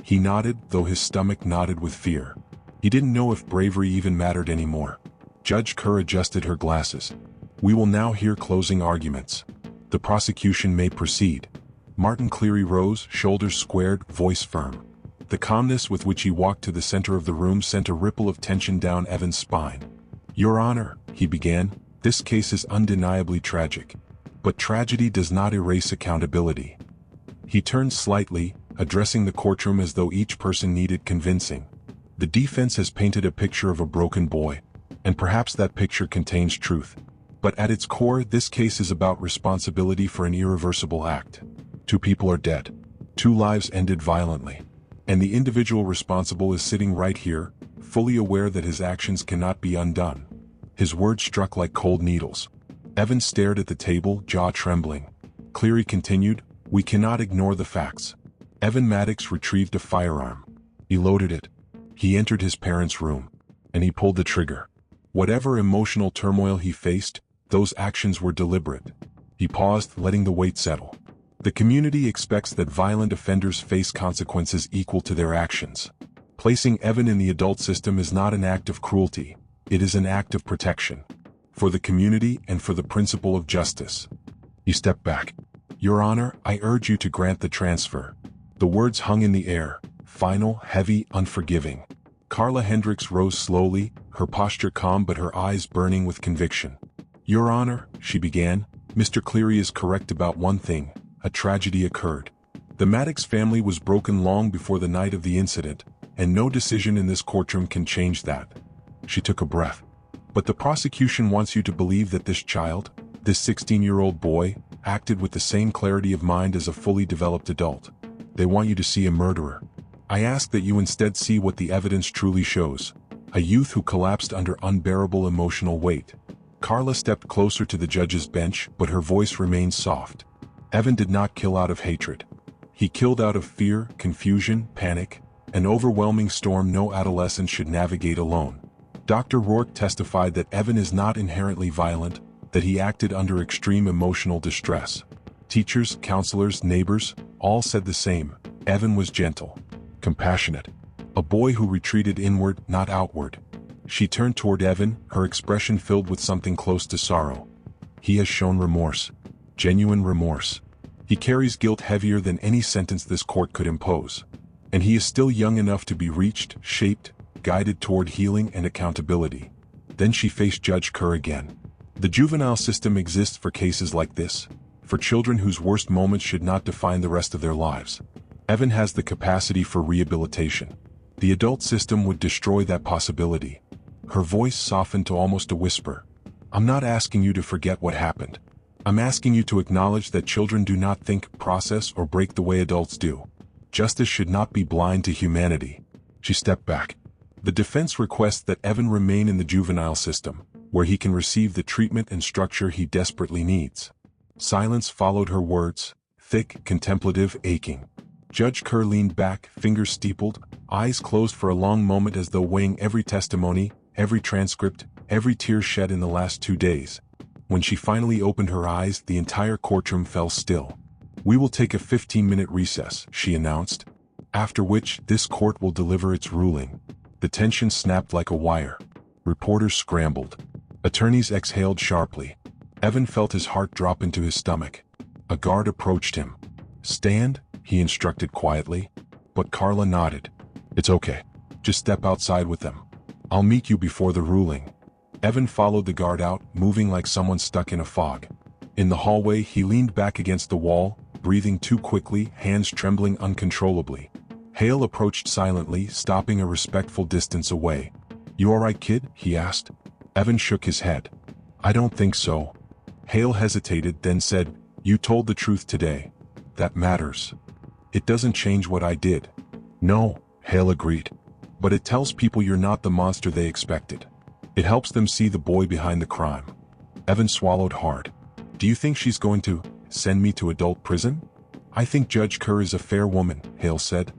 He nodded, though his stomach nodded with fear. He didn't know if bravery even mattered anymore. Judge Kerr adjusted her glasses. "We will now hear closing arguments. The prosecution may proceed." Martin Cleary rose, shoulders squared, voice firm. The calmness with which he walked to the center of the room sent a ripple of tension down Evan's spine. "Your Honor," he began, "this case is undeniably tragic. But tragedy does not erase accountability." He turned slightly, addressing the courtroom as though each person needed convincing. "The defense has painted a picture of a broken boy, and perhaps that picture contains truth. But at its core, this case is about responsibility for an irreversible act. 2 people are dead. 2 lives ended violently. And the individual responsible is sitting right here, fully aware that his actions cannot be undone." His words struck like cold needles. Evan stared at the table, jaw trembling. Cleary continued, "We cannot ignore the facts." Evan Maddox retrieved a firearm. He loaded it. He entered his parents' room. And he pulled the trigger. Whatever emotional turmoil he faced, those actions were deliberate. He paused, letting the weight settle. The community expects that violent offenders face consequences equal to their actions. Placing Evan in the adult system is not an act of cruelty. It is an act of protection. For the community and for the principle of justice. He stepped back. "Your Honor, I urge you to grant the transfer." The words hung in the air, final, heavy, unforgiving. Carla Hendricks rose slowly, her posture calm but her eyes burning with conviction. "Your Honor," she began, "Mr. Cleary is correct about one thing. A tragedy occurred. The Maddox family was broken long before the night of the incident, and no decision in this courtroom can change that." She took a breath. "But the prosecution wants you to believe that this child, this 16-year-old boy, acted with the same clarity of mind as a fully developed adult. They want you to see a murderer. I ask that you instead see what the evidence truly shows. A youth who collapsed under unbearable emotional weight." Carla stepped closer to the judge's bench, but her voice remained soft. "Evan did not kill out of hatred. He killed out of fear, confusion, panic, an overwhelming storm no adolescent should navigate alone. Dr. Rourke testified that Evan is not inherently violent, that he acted under extreme emotional distress. Teachers, counselors, neighbors, all said the same. Evan was gentle, compassionate. A boy who retreated inward, not outward." She turned toward Evan, her expression filled with something close to sorrow. "He has shown remorse. Genuine remorse. He carries guilt heavier than any sentence this court could impose. And he is still young enough to be reached, shaped, guided toward healing and accountability." Then she faced Judge Kerr again. "The juvenile system exists for cases like this, for children whose worst moments should not define the rest of their lives. Evan has the capacity for rehabilitation. The adult system would destroy that possibility." Her voice softened to almost a whisper. "I'm not asking you to forget what happened. I'm asking you to acknowledge that children do not think, process, or break the way adults do. Justice should not be blind to humanity." She stepped back. "The defense requests that Evan remain in the juvenile system, where he can receive the treatment and structure he desperately needs." Silence followed her words, thick, contemplative, aching. Judge Kerr leaned back, fingers steepled, eyes closed for a long moment as though weighing every testimony, every transcript, every tear shed in the last 2 days. When she finally opened her eyes, the entire courtroom fell still. "We will take a 15-minute recess," she announced. "After which, this court will deliver its ruling." The tension snapped like a wire. Reporters scrambled. Attorneys exhaled sharply. Evan felt his heart drop into his stomach. A guard approached him. "Stand," he instructed quietly. But Carla nodded. "It's okay. Just step outside with them. I'll meet you before the ruling." Evan followed the guard out, moving like someone stuck in a fog. In the hallway, he leaned back against the wall, breathing too quickly, hands trembling uncontrollably. Hale approached silently, stopping a respectful distance away. "You all right, kid?" he asked. Evan shook his head. "I don't think so." Hale hesitated, then said, "You told the truth today. That matters." "It doesn't change what I did." "No," Hale agreed. "But it tells people you're not the monster they expected. It helps them see the boy behind the crime." Evan swallowed hard. "Do you think she's going to send me to adult prison?" "I think Judge Kerr is a fair woman," Hale said.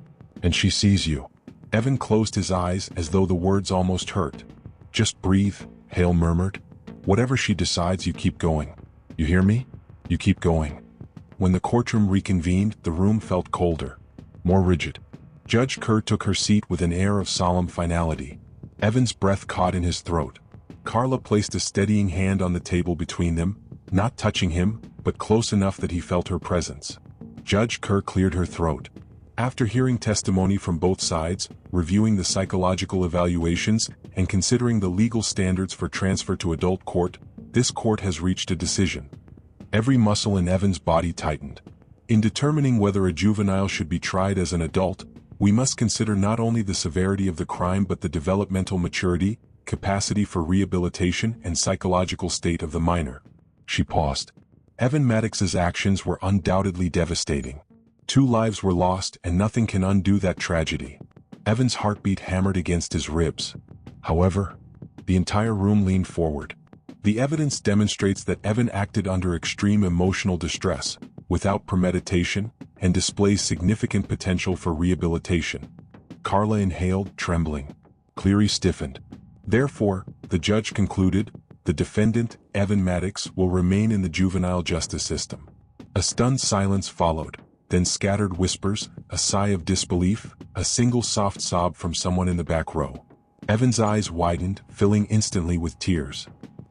"And she sees you." Evan closed his eyes as though the words almost hurt. "Just breathe," Hale murmured. "Whatever she decides, you keep going. You hear me? You keep going." when the courtroom reconvened, the room felt colder, more rigid. Judge Kerr took her seat with an air of solemn finality. Evan's breath caught in his throat. Carla placed a steadying hand on the table between them, not touching him, but close enough that he felt her presence. Judge Kerr cleared her throat. After hearing testimony from both sides, reviewing the psychological evaluations, and considering the legal standards for transfer to adult court, this court has reached a decision. Every muscle in Evan's body tightened. In determining whether a juvenile should be tried as an adult, we must consider not only the severity of the crime but the developmental maturity, capacity for rehabilitation, and psychological state of the minor. She paused. Evan Maddox's actions were undoubtedly devastating. 2 lives were lost, and nothing can undo that tragedy. Evan's heartbeat hammered against his ribs. However, the entire room leaned forward. The evidence demonstrates that Evan acted under extreme emotional distress, without premeditation, and displays significant potential for rehabilitation. Carla inhaled, trembling. Cleary stiffened. Therefore, the judge concluded, the defendant, Evan Maddox, will remain in the juvenile justice system. A stunned silence followed. Then scattered whispers, a sigh of disbelief, a single soft sob from someone in the back row. Evan's eyes widened, filling instantly with tears.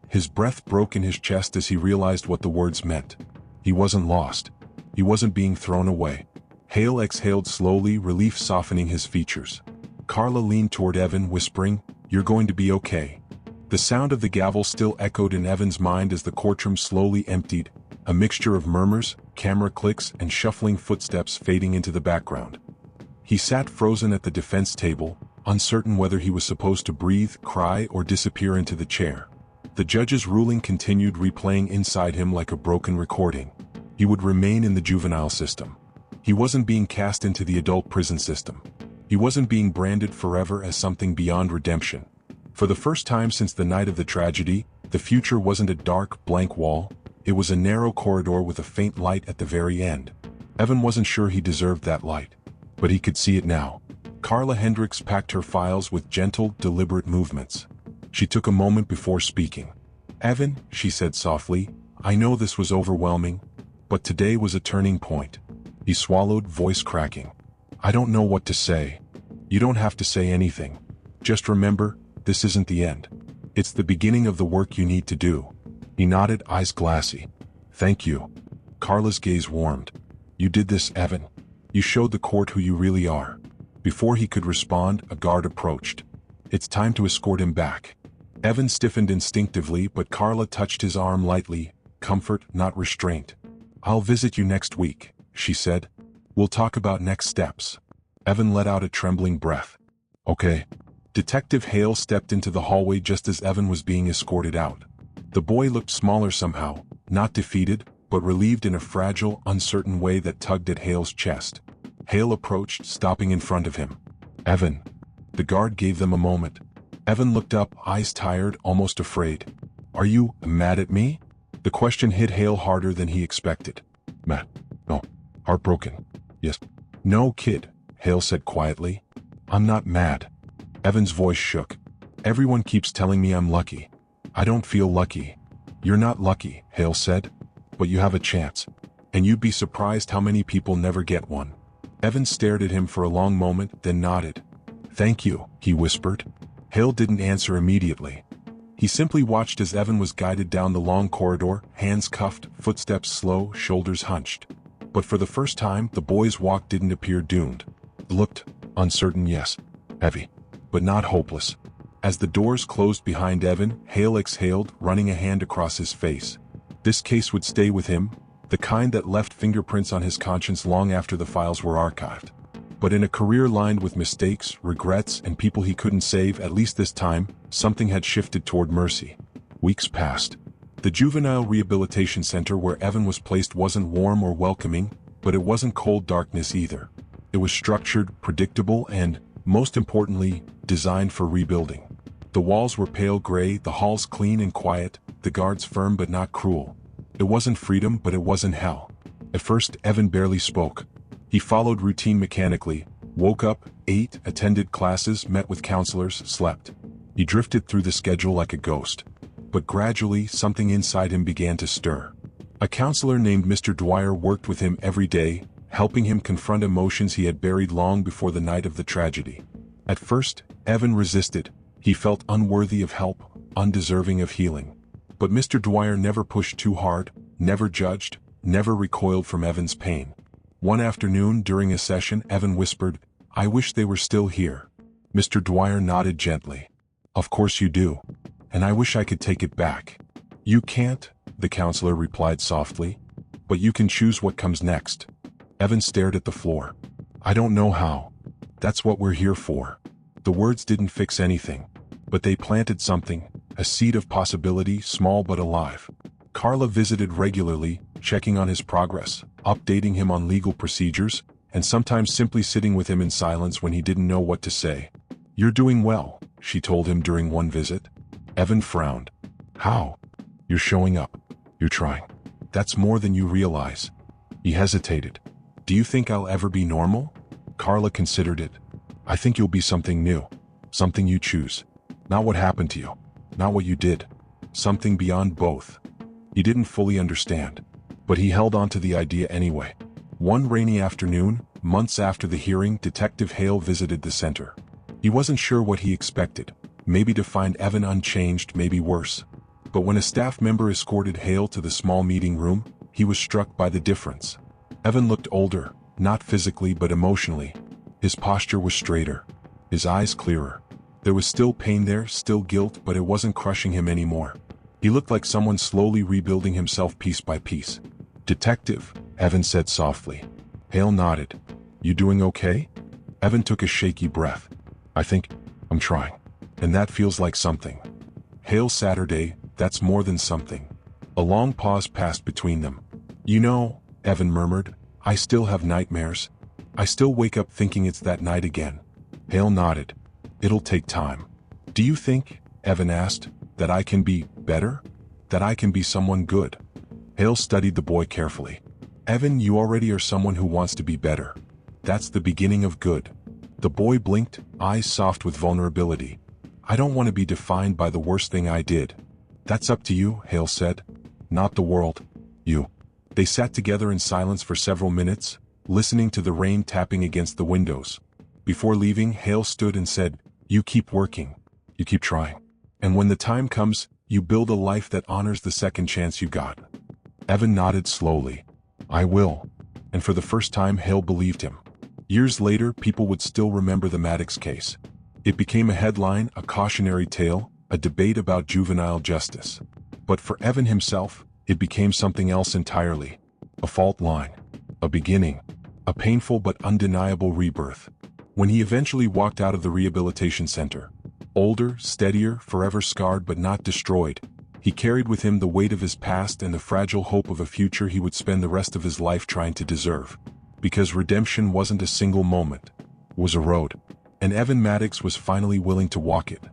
His breath broke in his chest as he realized what the words meant. He wasn't lost. He wasn't being thrown away. Hale exhaled slowly, relief softening his features. Carla leaned toward Evan, whispering, "You're going to be okay." The sound of the gavel still echoed in Evan's mind as the courtroom slowly emptied, a mixture of murmurs, camera clicks, and shuffling footsteps fading into the background. He sat frozen at the defense table, uncertain whether he was supposed to breathe, cry, or disappear into the chair. The judge's ruling continued replaying inside him like a broken recording. He would remain in the juvenile system. He wasn't being cast into the adult prison system. He wasn't being branded forever as something beyond redemption. For the first time since the night of the tragedy, the future wasn't a dark, blank wall. It was a narrow corridor with a faint light at the very end. Evan wasn't sure he deserved that light, but he could see it now. Carla Hendricks packed her files with gentle, deliberate movements. She took a moment before speaking. "Evan," she said softly, "I know this was overwhelming, but today was a turning point." He swallowed, voice cracking. "I don't know what to say." "You don't have to say anything. Just remember, this isn't the end. It's the beginning of the work you need to do." He nodded, eyes glassy. "Thank you." Carla's gaze warmed. "You did this, Evan. You showed the court who you really are." Before he could respond, a guard approached. "It's time to escort him back." Evan stiffened instinctively, but Carla touched his arm lightly, comfort, not restraint. "I'll visit you next week," she said. "We'll talk about next steps." Evan let out a trembling breath. "Okay." Detective Hale stepped into the hallway just as Evan was being escorted out. The boy looked smaller somehow, not defeated, but relieved in a fragile, uncertain way that tugged at Hale's chest. Hale approached, stopping in front of him. "Evan." The guard gave them a moment. Evan looked up, eyes tired, almost afraid. "Are you mad at me?" The question hit Hale harder than he expected. "Mad? No. Heartbroken. Yes." "No, kid," Hale said quietly. "I'm not mad." Evan's voice shook. "Everyone keeps telling me I'm lucky. I don't feel lucky." "You're not lucky," Hale said. "But you have a chance. And you'd be surprised how many people never get one." Evan stared at him for a long moment, then nodded. "Thank you," he whispered. Hale didn't answer immediately. He simply watched as Evan was guided down the long corridor, hands cuffed, footsteps slow, shoulders hunched. But for the first time, the boy's walk didn't appear doomed. It looked uncertain, yes, heavy, but not hopeless. As the doors closed behind Evan, Hale exhaled, running a hand across his face. This case would stay with him, the kind that left fingerprints on his conscience long after the files were archived. But in a career lined with mistakes, regrets, and people he couldn't save, at least this time, something had shifted toward mercy. Weeks passed. The Juvenile Rehabilitation Center where Evan was placed wasn't warm or welcoming, but it wasn't cold darkness either. It was structured, predictable, and, most importantly, designed for rebuilding. The walls were pale gray, the halls clean and quiet, the guards firm but not cruel. It wasn't freedom, but it wasn't hell. At first, Evan barely spoke. He followed routine mechanically, woke up, ate, attended classes, met with counselors, slept. He drifted through the schedule like a ghost. But gradually, something inside him began to stir. A counselor named Mr. Dwyer worked with him every day, helping him confront emotions he had buried long before the night of the tragedy. At first, Evan resisted. He felt unworthy of help, undeserving of healing. But Mr. Dwyer never pushed too hard, never judged, never recoiled from Evan's pain. One afternoon during a session, Evan whispered, "I wish they were still here." Mr. Dwyer nodded gently. "Of course you do. And I wish I could take it back." "You can't," the counselor replied softly. "But you can choose what comes next." Evan stared at the floor. "I don't know how. That's what we're here for." The words didn't fix anything, but they planted something, a seed of possibility, small but alive. Carla visited regularly, checking on his progress, updating him on legal procedures, and sometimes simply sitting with him in silence when he didn't know what to say. "You're doing well," she told him during one visit. Evan frowned. "How?" "You're showing up. You're trying. That's more than you realize." He hesitated. "Do you think I'll ever be normal?" Carla considered it. "I think you'll be something new. Something you choose. Not what happened to you. Not what you did. Something beyond both." He didn't fully understand, but he held on to the idea anyway. One rainy afternoon, months after the hearing, Detective Hale visited the center. He wasn't sure what he expected. Maybe to find Evan unchanged, maybe worse. But when a staff member escorted Hale to the small meeting room, he was struck by the difference. Evan looked older, not physically but emotionally. His posture was straighter, his eyes clearer. There was still pain there, still guilt, but it wasn't crushing him anymore. He looked like someone slowly rebuilding himself piece by piece. "Detective," Evan said softly. Hale nodded. "You doing okay?" Evan took a shaky breath. "I think I'm trying. And that feels like something." "Hale, Saturday, that's more than something." A long pause passed between them. "You know," Evan murmured, "I still have nightmares. I still wake up thinking it's that night again." Hale nodded. "It'll take time." "Do you think," Evan asked, "that I can be better? That I can be someone good?" Hale studied the boy carefully. "Evan, you already are someone who wants to be better. That's the beginning of good." The boy blinked, eyes soft with vulnerability. "I don't want to be defined by the worst thing I did." "That's up to you," Hale said. "Not the world. You." They sat together in silence for several minutes, listening to the rain tapping against the windows. Before leaving, Hale stood and said, "You keep working. You keep trying. And when the time comes, you build a life that honors the second chance you got." Evan nodded slowly. "I will." And for the first time, Hale believed him. Years later, people would still remember the Maddox case. It became a headline, a cautionary tale, a debate about juvenile justice. But for Evan himself, it became something else entirely. A fault line. A beginning. A painful but undeniable rebirth. When he eventually walked out of the rehabilitation center, older, steadier, forever scarred but not destroyed, he carried with him the weight of his past and the fragile hope of a future he would spend the rest of his life trying to deserve. Because redemption wasn't a single moment. It was a road. And Evan Maddox was finally willing to walk it.